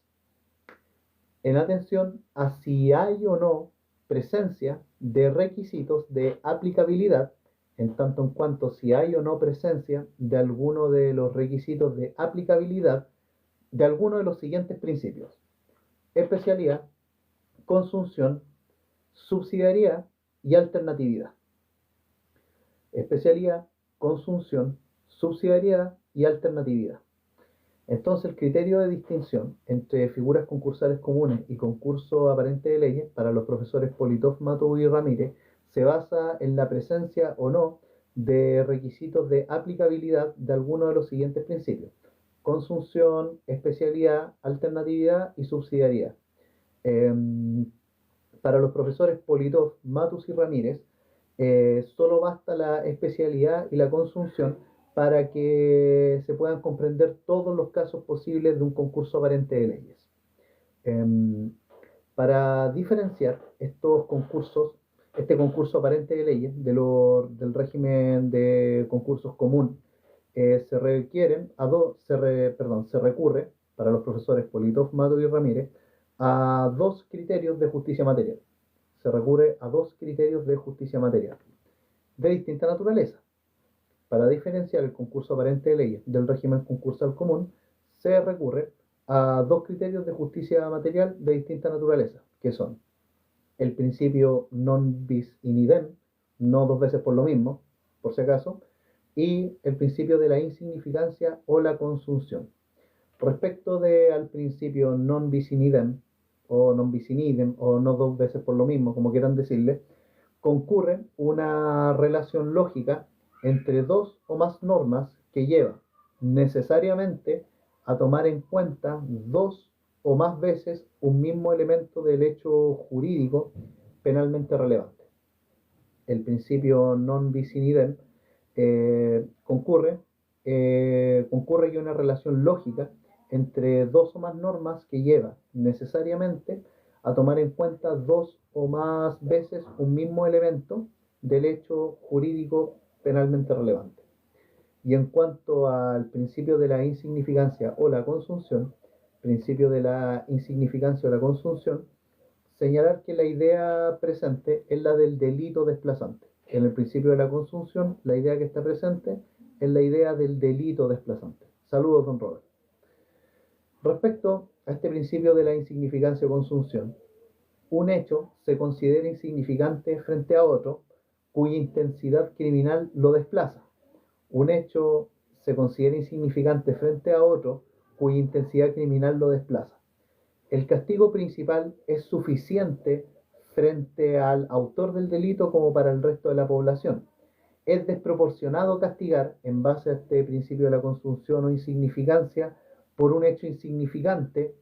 S1: en atención a si hay o no presencia de requisitos de aplicabilidad, en tanto en cuanto si hay o no presencia de alguno de los requisitos de aplicabilidad de alguno de los siguientes principios: especialidad, consunción, subsidiariedad y alternatividad. Especialidad, consunción, subsidiariedad y alternatividad. Entonces, el criterio de distinción entre figuras concursales comunes y concurso aparente de leyes para los profesores Politov, Mato y Ramírez se basa en la presencia o no de requisitos de aplicabilidad de alguno de los siguientes principios: consunción, especialidad, alternatividad y subsidiariedad. Para los profesores Politov, Matus y Ramírez, solo basta la especialidad y la consunción para que se puedan comprender todos los casos posibles de un concurso aparente de leyes. Eh, para diferenciar estos concursos, este concurso aparente de leyes del régimen de concursos común, se requieren se recurre para los profesores Politov, Mato y Ramírez a dos criterios de justicia material. Se recurre a dos criterios de justicia material de distinta naturaleza. Para diferenciar el concurso aparente de leyes del régimen concursal común, se recurre a dos criterios de justicia material de distinta naturaleza, que son el principio non bis in idem, no dos veces por lo mismo, por si acaso, y el principio de la insignificancia o la consunción. Respecto al principio non bis in idem, o non bis in idem, o no dos veces por lo mismo, como quieran decirle, concurre una relación lógica entre dos o más normas que lleva necesariamente a tomar en cuenta dos o más veces un mismo elemento del hecho jurídico penalmente relevante. El principio non bis in idem concurre que una relación lógica entre dos o más normas que lleva necesariamente a tomar en cuenta dos o más veces un mismo elemento del hecho jurídico penalmente relevante. Y en cuanto al principio de la insignificancia o la consunción, principio de la insignificancia o la consunción, señalar que la idea presente es la del delito desplazante. En el principio de la consunción, la idea que está presente es la idea del delito desplazante. Saludos, don Robert. Respecto a este principio de la insignificancia o consunción, un hecho se considera insignificante frente a otro cuya intensidad criminal lo desplaza. Un hecho se considera insignificante frente a otro cuya intensidad criminal lo desplaza. El castigo principal es suficiente frente al autor del delito como para el resto de la población. Es desproporcionado castigar, en base a este principio de la consunción o insignificancia, por un hecho insignificante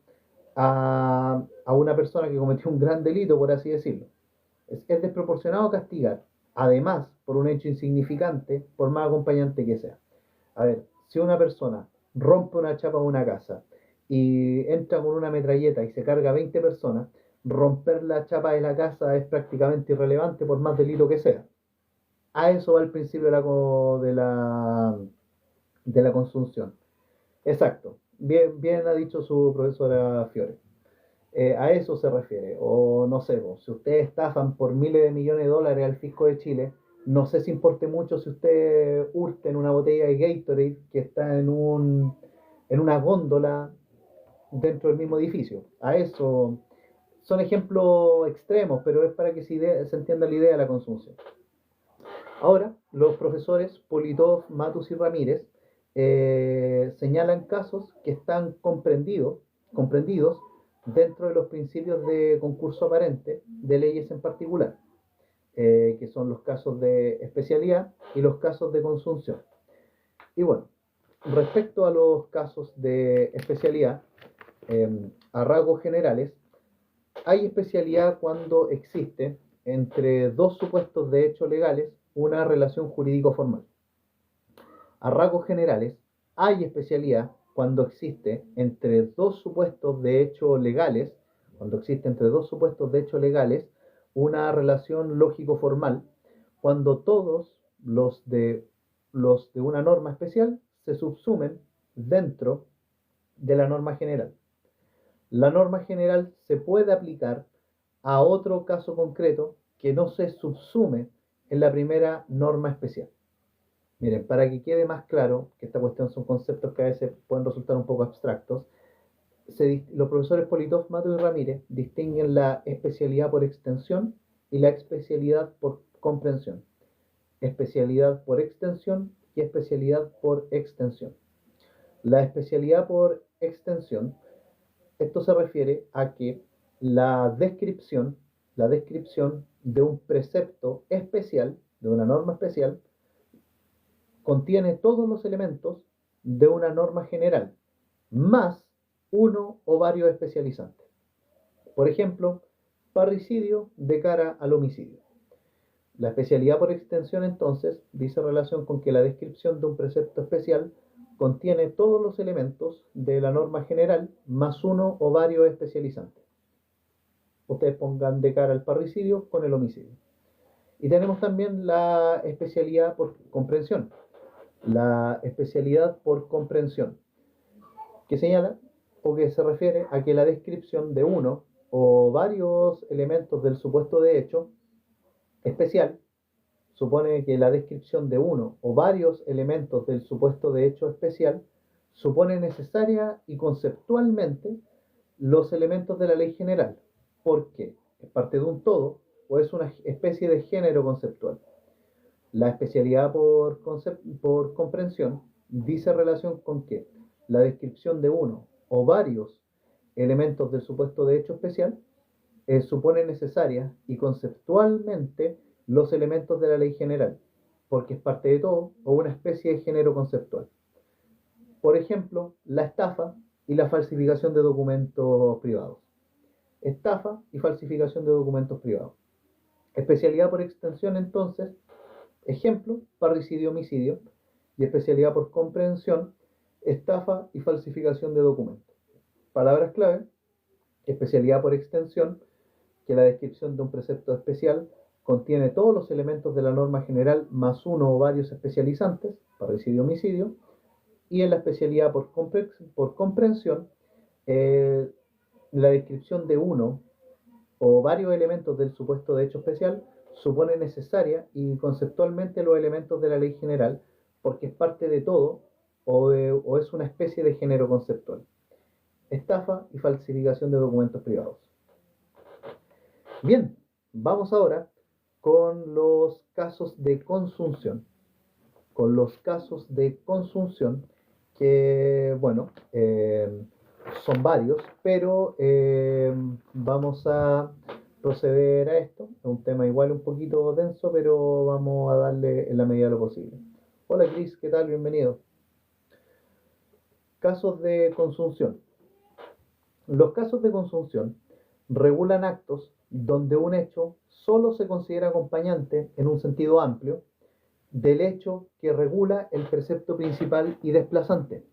S1: a una persona que cometió un gran delito, por así decirlo. Es desproporcionado castigar, además, por un hecho insignificante, por más acompañante que sea. A ver, si una persona rompe una chapa de una casa y entra con una metralleta y se carga a 20 personas, romper la chapa de la casa es prácticamente irrelevante por más delito que sea. A eso va el principio de la consunción. Exacto. Bien, bien ha dicho su profesora Fiore. A eso se refiere. O no sé, si ustedes estafan por miles de millones de dólares al fisco de Chile, no sé si importe mucho si usted hurta en una botella de Gatorade que está en una góndola dentro del mismo edificio. A eso son ejemplos extremos, pero es para que se entienda la idea de la consunción. Ahora, los profesores Politov, Matus y Ramírez señalan casos que están comprendidos dentro de los principios de concurso aparente de leyes en particular, que son los casos de especialidad y los casos de consunción. Y bueno, respecto a los casos de especialidad, a rasgos generales, hay especialidad cuando existe entre dos supuestos de hecho legales una relación jurídico-formal. A rasgos generales, hay especialidad cuando existe entre dos supuestos de hecho legales, una relación lógico-formal, cuando todos los de una norma especial se subsumen dentro de la norma general. La norma general se puede aplicar a otro caso concreto que no se subsume en la primera norma especial. Miren, para que quede más claro, que esta cuestión son conceptos que a veces pueden resultar un poco abstractos, los profesores Politov, Mato y Ramírez distinguen la especialidad por extensión y la especialidad por comprensión. Especialidad por extensión y especialidad por extensión. La especialidad por extensión, esto se refiere a que la descripción de un precepto especial, de una norma especial, contiene todos los elementos de una norma general, más uno o varios especializantes. Por ejemplo, parricidio de cara al homicidio. La especialidad por extensión, entonces, dice relación con que la descripción de un precepto especial contiene todos los elementos de la norma general, más uno o varios especializantes. Ustedes pongan de cara al parricidio con el homicidio. Y tenemos también la especialidad por comprensión. La especialidad por comprensión, que señala o que se refiere a que la descripción de uno o varios elementos del supuesto de hecho especial supone que la descripción de uno o varios elementos del supuesto de hecho especial supone necesaria y conceptualmente los elementos de la ley general, porque es parte de un todo o es una especie de género conceptual. La especialidad por comprensión dice relación con que la descripción de uno o varios elementos del supuesto de hecho especial supone necesaria y conceptualmente los elementos de la ley general, porque es parte de todo o una especie de género conceptual. Por ejemplo, la estafa y la falsificación de documentos privados. Estafa y falsificación de documentos privados. Especialidad por extensión, entonces, ejemplo, parricidio, homicidio, y especialidad por comprensión, estafa y falsificación de documentos. Palabras clave: especialidad por extensión, que la descripción de un precepto especial contiene todos los elementos de la norma general más uno o varios especializantes, parricidio, homicidio, y en la especialidad por comprensión, la descripción de uno o varios elementos del supuesto de hecho especial supone necesaria y conceptualmente los elementos de la ley general, porque es parte de todo o es una especie de género conceptual. Estafa y falsificación de documentos privados. Bien, vamos ahora con los casos de consunción. Que, bueno, son varios, pero vamos a proceder a esto. Es un tema igual un poquito denso, pero vamos a darle en la medida de lo posible. Hola Cris, ¿qué tal? Bienvenido. Casos de consunción. Los casos de consunción regulan actos donde un hecho solo se considera acompañante en un sentido amplio del hecho que regula el precepto principal y desplazante.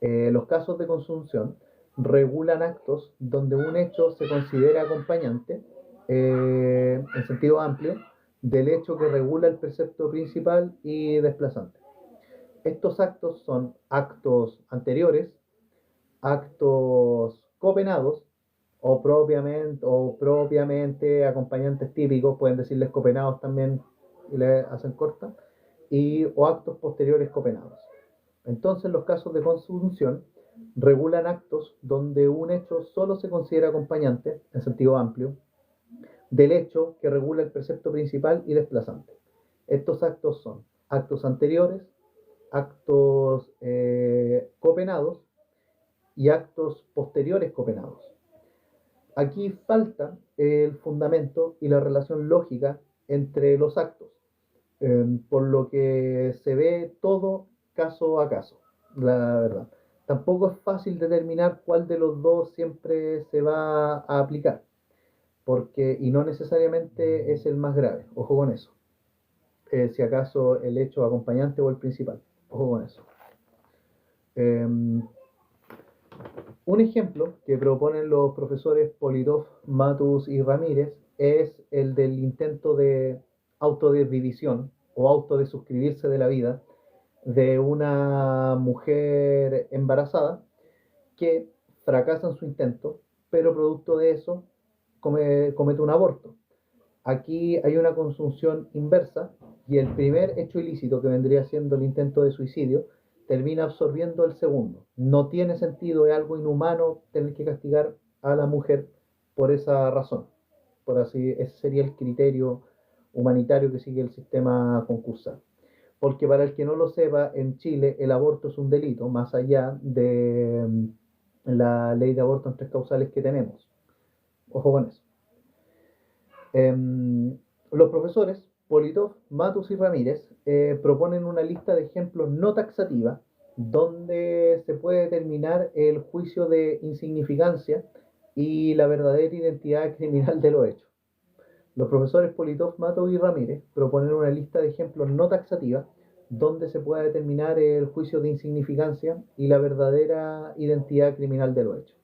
S1: Los casos de consunción regulan actos donde un hecho se considera acompañante en sentido amplio del hecho que regula el precepto principal y desplazante. Estos actos son actos anteriores, actos copenados o propiamente acompañantes típicos, pueden decirles copenados también y le hacen corta, o actos posteriores copenados. Entonces, los casos de consunción regulan actos donde un hecho solo se considera acompañante, en sentido amplio, del hecho que regula el precepto principal y desplazante. Estos actos son actos anteriores, actos copenados y actos posteriores copenados. Aquí falta el fundamento y la relación lógica entre los actos, por lo que se ve todo caso a caso, la verdad. Tampoco es fácil determinar cuál de los dos siempre se va a aplicar, porque, y no necesariamente es el más grave, ojo con eso. Si acaso el hecho acompañante o el principal, ojo con eso. Un ejemplo que proponen los profesores Politov, Matus y Ramírez es el del intento de autodesvivisión o autodesuscribirse de la vida de una mujer embarazada que fracasa en su intento, pero producto de eso comete un aborto. Aquí hay una consunción inversa y el primer hecho ilícito, que vendría siendo el intento de suicidio, termina absorbiendo el segundo. No tiene sentido, es algo inhumano tener que castigar a la mujer por esa razón. Por así, ese sería el criterio humanitario que sigue el sistema concursal. Porque para el que no lo sepa, en Chile el aborto es un delito, más allá de la ley de aborto en tres causales que tenemos. Ojo con eso. Los profesores Politov, Matus y Ramírez proponen una lista de ejemplos no taxativa donde se puede determinar el juicio de insignificancia y la verdadera identidad criminal de los hechos. Los profesores Politov, Matos y Ramírez proponen una lista de ejemplos no taxativa donde se pueda determinar el juicio de insignificancia y la verdadera identidad criminal de los hechos,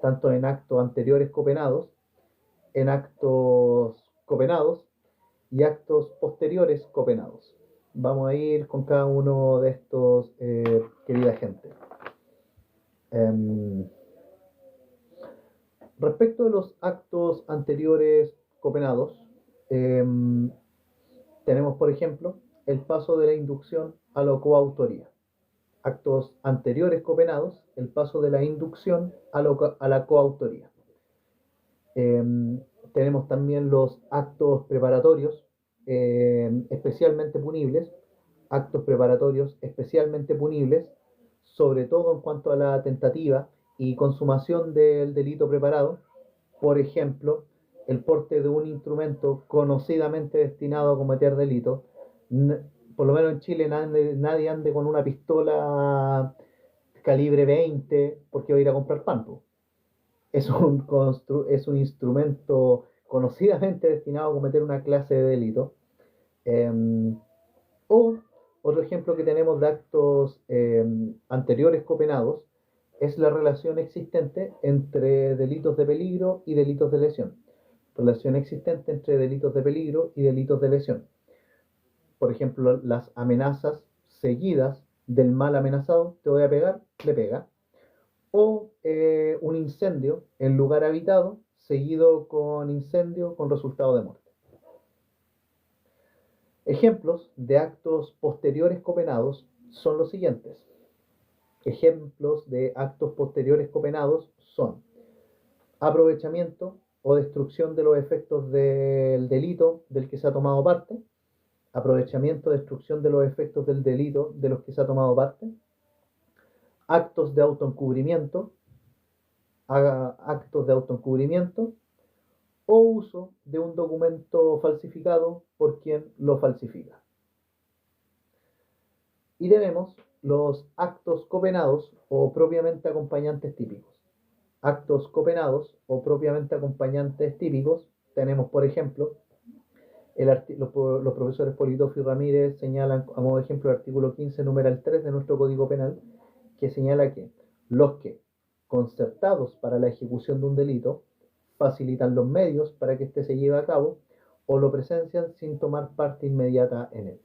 S1: tanto en actos anteriores copenados, en actos copenados y actos posteriores copenados. Vamos a ir con cada uno de estos, querida gente. Respecto de los actos anteriores copenados, tenemos, por ejemplo, el paso de la inducción a la coautoría. Actos anteriores copenados, el paso de la inducción a la coautoría. Tenemos también los actos preparatorios especialmente punibles, actos preparatorios especialmente punibles, sobre todo en cuanto a la tentativa y consumación del delito preparado. Por ejemplo, el porte de un instrumento conocidamente destinado a cometer delito. Por lo menos en Chile nadie ande con una pistola calibre 20 porque va a ir a comprar pan. Es un instrumento conocidamente destinado a cometer una clase de delito. O otro ejemplo que tenemos de actos anteriores copenados es la relación existente entre delitos de peligro y delitos de lesión. Relación existente entre delitos de peligro y delitos de lesión. Por ejemplo, las amenazas seguidas del mal amenazado, te voy a pegar, le pega. O un incendio en lugar habitado seguido con incendio con resultado de muerte. Ejemplos de actos posteriores copenados son los siguientes. Ejemplos de actos posteriores copenados son aprovechamiento o destrucción de los efectos del delito del que se ha tomado parte, aprovechamiento o destrucción de los efectos del delito de los que se ha tomado parte, actos de autoencubrimiento, o uso de un documento falsificado por quien lo falsifica. Y tenemos los actos copenados o propiamente acompañantes típicos. Actos copenados o propiamente acompañantes típicos tenemos, por ejemplo, los profesores Politov y Ramírez señalan a modo de ejemplo el artículo 15, numeral 3 de nuestro Código Penal, que señala que los que, concertados para la ejecución de un delito, facilitan los medios para que éste se lleve a cabo o lo presencian sin tomar parte inmediata en él.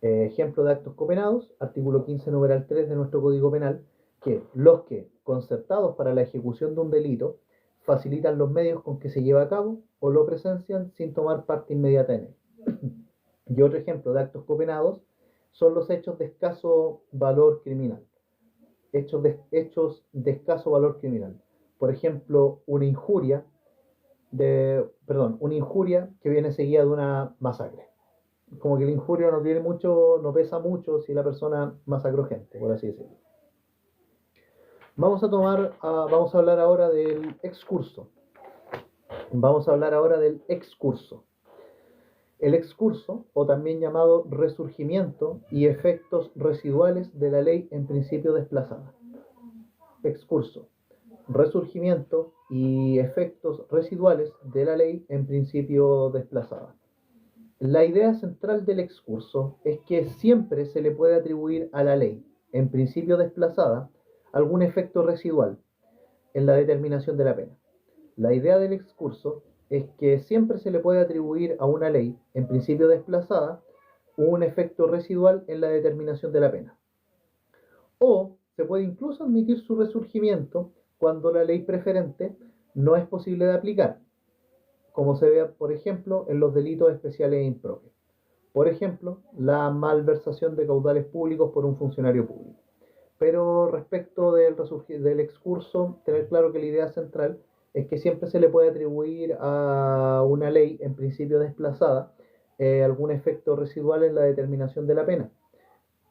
S1: Ejemplo de actos copenados, artículo 15, numeral 3 de nuestro Código Penal, que los que, concertados para la ejecución de un delito, facilitan los medios con que se lleva a cabo o lo presencian sin tomar parte inmediata en él. Y otro ejemplo de actos copenados son los hechos de escaso valor criminal. Hechos de escaso valor criminal. Por ejemplo, una injuria que viene seguida de una masacre. Como que la injuria no tiene mucho, no pesa mucho si la persona masacró gente, por así decirlo. Vamos a hablar ahora del excurso. Vamos a hablar ahora del excurso. El excurso, o también llamado resurgimiento y efectos residuales de la ley en principio desplazada. Excurso, resurgimiento y efectos residuales de la ley en principio desplazada. La idea central del excurso es que siempre se le puede atribuir a la ley, en principio desplazada, algún efecto residual en la determinación de la pena. La idea del excurso es que siempre se le puede atribuir a una ley, en principio desplazada, un efecto residual en la determinación de la pena. O se puede incluso admitir su resurgimiento cuando la ley preferente no es posible de aplicar, como se ve, por ejemplo, en los delitos especiales e impropios. Por ejemplo, la malversación de caudales públicos por un funcionario público. Pero respecto del excurso, tener claro que la idea central es que siempre se le puede atribuir a una ley, en principio desplazada, algún efecto residual en la determinación de la pena,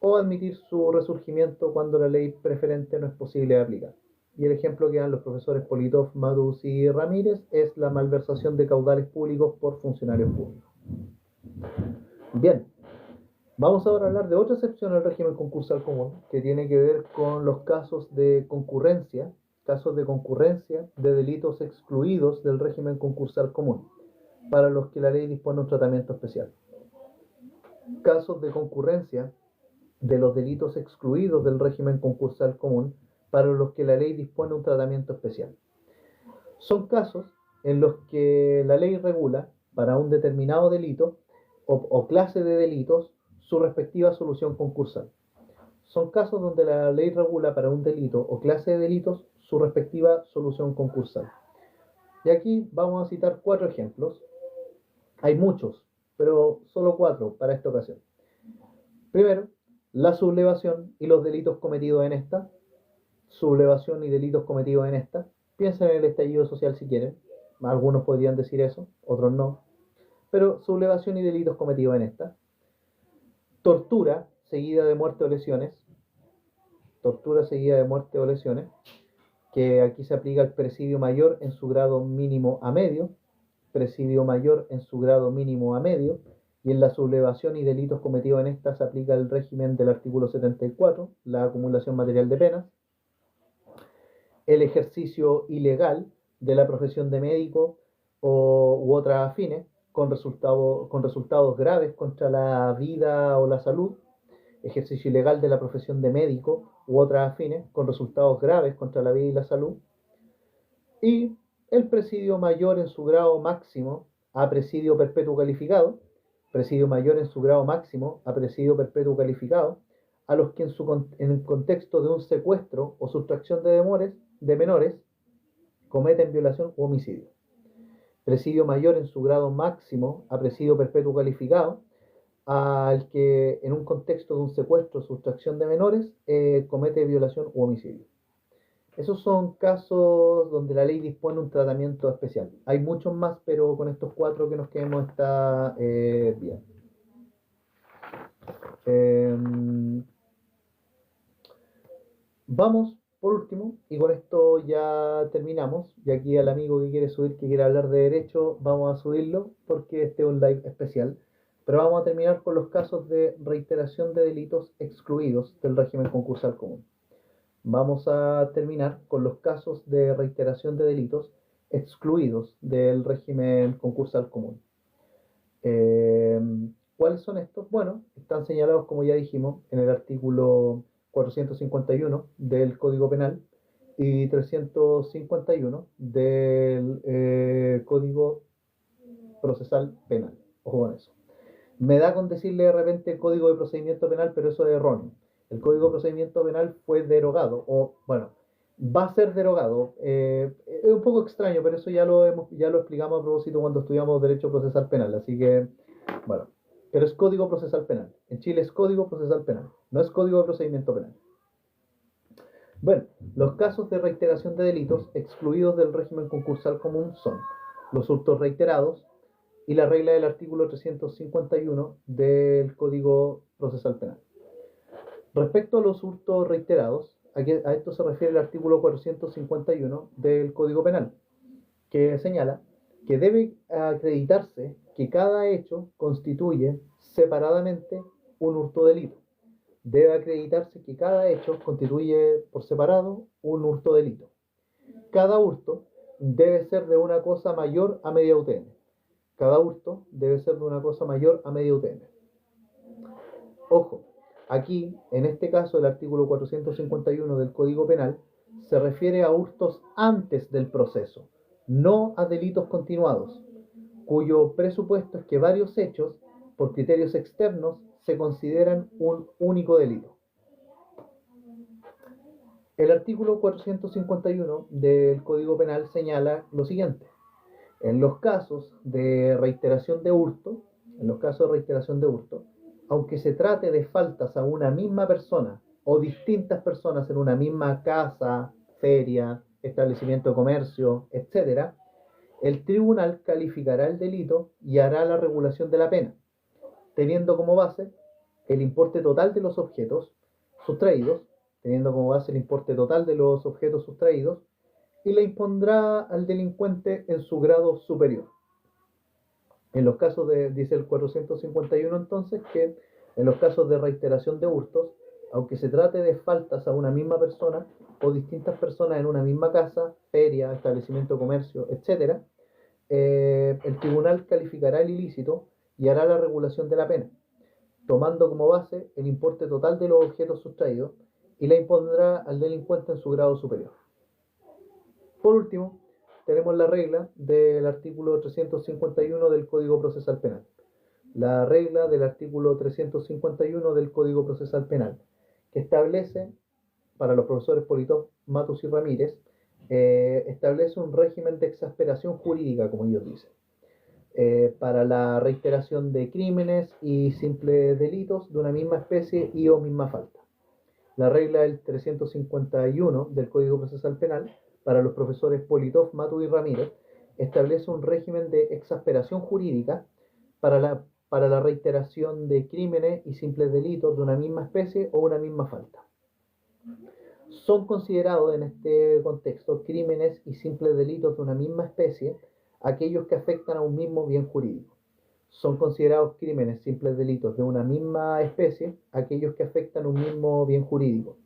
S1: o admitir su resurgimiento cuando la ley preferente no es posible de aplicar. Y el ejemplo que dan los profesores Politov, Madus y Ramírez es la malversación de caudales públicos por funcionarios públicos. Bien, vamos ahora a hablar de otra excepción al régimen concursal común, que tiene que ver con los casos de concurrencia de delitos excluidos del régimen concursal común, para los que la ley dispone un tratamiento especial. Casos de concurrencia de los delitos excluidos del régimen concursal común, para los que la ley dispone un tratamiento especial. Son casos en los que la ley regula para un determinado delito o clase de delitos su respectiva solución concursal. Son casos donde la ley regula para un delito o clase de delitos su respectiva solución concursal. Y aquí vamos a citar 4 ejemplos. Hay muchos, pero solo 4 para esta ocasión. Primero, la sublevación y los delitos cometidos en esta. Sublevación y delitos cometidos en esta. Piensen en el estallido social si quieren. Algunos podrían decir eso, otros no. Pero sublevación y delitos cometidos en esta. Tortura seguida de muerte o lesiones. Tortura seguida de muerte o lesiones. Que aquí se aplica el presidio mayor en su grado mínimo a medio. Presidio mayor en su grado mínimo a medio. Y en la sublevación y delitos cometidos en esta se aplica el régimen del artículo 74, la acumulación material de penas. El ejercicio ilegal de la profesión de médico u otras afines con resultados graves contra la vida o la salud. Ejercicio ilegal de la profesión de médico u otras afines con resultados graves contra la vida y la salud. Y el presidio mayor en su grado máximo a presidio perpetuo calificado. Presidio mayor en su grado máximo a presidio perpetuo calificado a los que en el contexto de un secuestro o sustracción de menores cometen violación u homicidio. Presidio mayor en su grado máximo a presidio perpetuo calificado al que en un contexto de un secuestro o sustracción de menores comete violación u homicidio. Esos son casos donde la ley dispone un tratamiento especial. Hay muchos más, pero con estos 4 que nos quedemos está bien. Vamos, por último, y con esto ya terminamos. Y aquí al amigo que quiere subir, que quiere hablar de derecho, vamos a subirlo porque este es un live especial. Pero vamos a terminar con los casos de reiteración de delitos excluidos del régimen concursal común. Vamos a terminar con los casos de reiteración de delitos excluidos del régimen concursal común. ¿Cuáles son estos? Bueno, están señalados, como ya dijimos, en el artículo 451 del Código Penal y 351 del Código Procesal Penal. Ojo con eso. Me da con decirle de repente Código de Procedimiento Penal, pero eso es erróneo. El Código de Procedimiento Penal fue derogado, o bueno, va a ser derogado. Es un poco extraño, pero eso ya lo explicamos a propósito cuando estudiamos Derecho Procesal Penal. Así que, bueno, pero es Código Procesal Penal. En Chile es Código Procesal Penal, no es Código de Procedimiento Penal. Bueno, los casos de reiteración de delitos excluidos del régimen concursal común son los hurtos reiterados y la regla del artículo 351 del Código Procesal Penal. Respecto a los hurtos reiterados, a esto se refiere el artículo 451 del Código Penal, que señala que debe acreditarse que cada hecho constituye separadamente un hurto delito. Debe acreditarse que cada hecho constituye por separado un hurto delito. Cada hurto debe ser de una cosa mayor a media UTM. Cada hurto debe ser de una cosa mayor a media UTM. Ojo, aquí, en este caso, el artículo 451 del Código Penal se refiere a hurtos antes del proceso, no a delitos continuados, cuyo presupuesto es que varios hechos, por criterios externos, se consideran un único delito. El artículo 451 del Código Penal señala lo siguiente: en los casos de reiteración de hurto, aunque se trate de faltas a una misma persona o distintas personas en una misma casa, feria, establecimiento de comercio, etc., el tribunal calificará el delito y hará la regulación de la pena, teniendo como base el importe total de los objetos sustraídos, y le impondrá al delincuente en su grado superior. En los casos dice el 451 entonces, que en los casos de reiteración de hurtos, aunque se trate de faltas a una misma persona o distintas personas en una misma casa, feria, establecimiento de comercio, etc., el tribunal calificará el ilícito y hará la regulación de la pena, tomando como base el importe total de los objetos sustraídos, y la impondrá al delincuente en su grado superior. Por último, tenemos la regla del artículo 351 del Código Procesal Penal. La regla del artículo 351 del Código Procesal Penal, que establece, para los profesores Politov, Matus y Ramírez, establece un régimen de exasperación jurídica, como ellos dicen, para la reiteración de crímenes y simples delitos de una misma especie y o misma falta. La regla del 351 del Código Procesal Penal, para los profesores Politov, Matus y Ramírez, establece un régimen de exasperación jurídica para la reiteración de crímenes y simples delitos de una misma especie o una misma falta. Son considerados en este contexto crímenes y simples delitos de una misma especie aquellos que afectan a un mismo bien jurídico. Son considerados crímenes, simples delitos de una misma especie aquellos que afectan un mismo bien jurídico.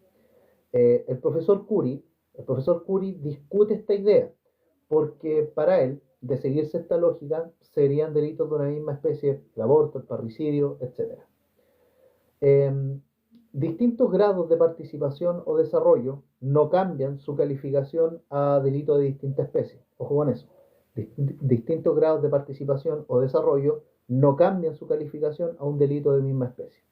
S1: El profesor Curie discute esta idea porque para él, de seguirse esta lógica, serían delitos de una misma especie: el aborto, el parricidio, etc. Distintos grados de participación o desarrollo no cambian su calificación a delito de distinta especie. Ojo con eso. Distintos grados de participación o desarrollo no cambian su calificación a un delito de misma especie.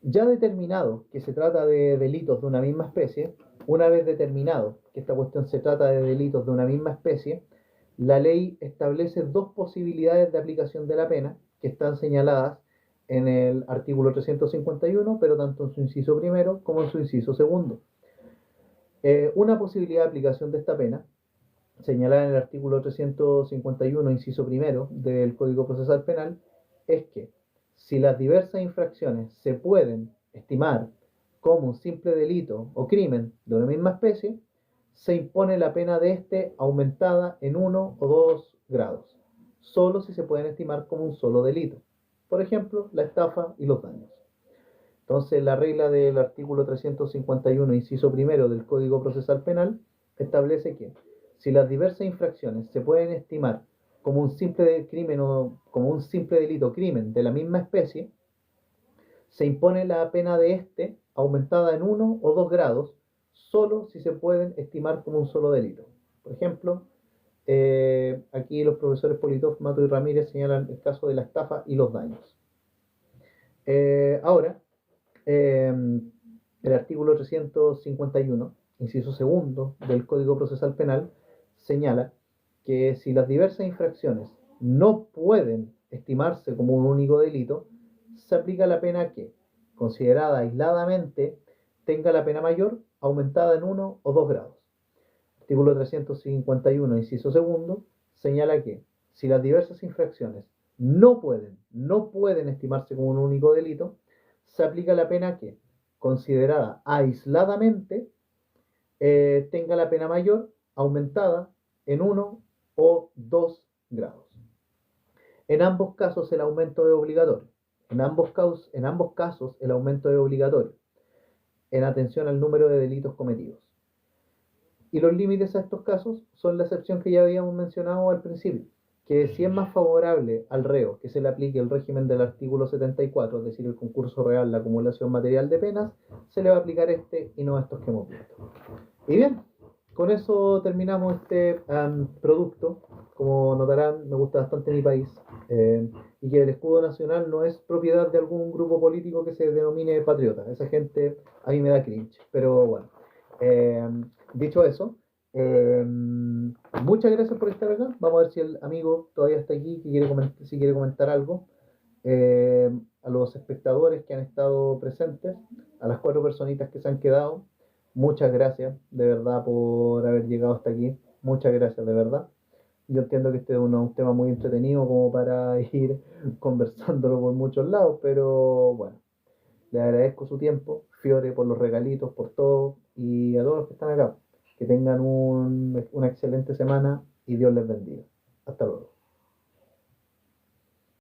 S1: Ya determinado que se trata de delitos de una misma especie, una vez determinado que esta cuestión se trata de delitos de una misma especie, la ley establece dos posibilidades de aplicación de la pena que están señaladas en el artículo 351, pero tanto en su inciso primero como en su inciso segundo. Una posibilidad de aplicación de esta pena, señalada en el artículo 351, inciso primero del Código Procesal Penal, es que si las diversas infracciones se pueden estimar como un simple delito o crimen de una misma especie, se impone la pena de este aumentada en 1 o 2 grados, solo si se pueden estimar como un solo delito. Por ejemplo, la estafa y los daños. Entonces, la regla del artículo 351, inciso primero del Código Procesal Penal, establece que si las diversas infracciones se pueden estimar como un simple crimen o como un simple delito o crimen de la misma especie, se impone la pena de este aumentada en 1 o 2 grados, solo si se pueden estimar como un solo delito. Por ejemplo, aquí los profesores Politov, Mato y Ramírez señalan el caso de la estafa y los daños. Ahora, el artículo 351, inciso segundo del Código Procesal Penal, señala que si las diversas infracciones no pueden estimarse como un único delito, se aplica la pena que, considerada aisladamente, tenga la pena mayor aumentada en 1 o 2 grados. Artículo 351, inciso segundo, señala que si las diversas infracciones no pueden estimarse como un único delito, se aplica la pena que, considerada aisladamente, tenga la pena mayor aumentada en 1 o 2 grados. En ambos casos el aumento es obligatorio. En ambos casos el aumento es obligatorio, en atención al número de delitos cometidos. Y los límites a estos casos son la excepción que ya habíamos mencionado al principio, que si es más favorable al reo que se le aplique el régimen del artículo 74, es decir, el concurso real, la acumulación material de penas, se le va a aplicar este y no estos que hemos visto. Y bien, con eso terminamos este producto. Como notarán, me gusta bastante mi país, y que el escudo nacional no es propiedad de algún grupo político que se denomine patriota. Esa gente a mí me da cringe, pero bueno. Eh, Dicho eso, muchas gracias por estar acá. Vamos a ver si el amigo todavía está aquí, si quiere comentar algo. A los espectadores que han estado presentes, a las 4 personitas que se han quedado, muchas gracias de verdad por haber llegado hasta aquí. Muchas gracias de verdad. Yo entiendo que este es un tema muy entretenido como para ir conversándolo por muchos lados, pero bueno, le agradezco su tiempo, Fiore, por los regalitos, por todo, y a todos los que están acá. Que tengan una excelente semana y Dios les bendiga. Hasta luego.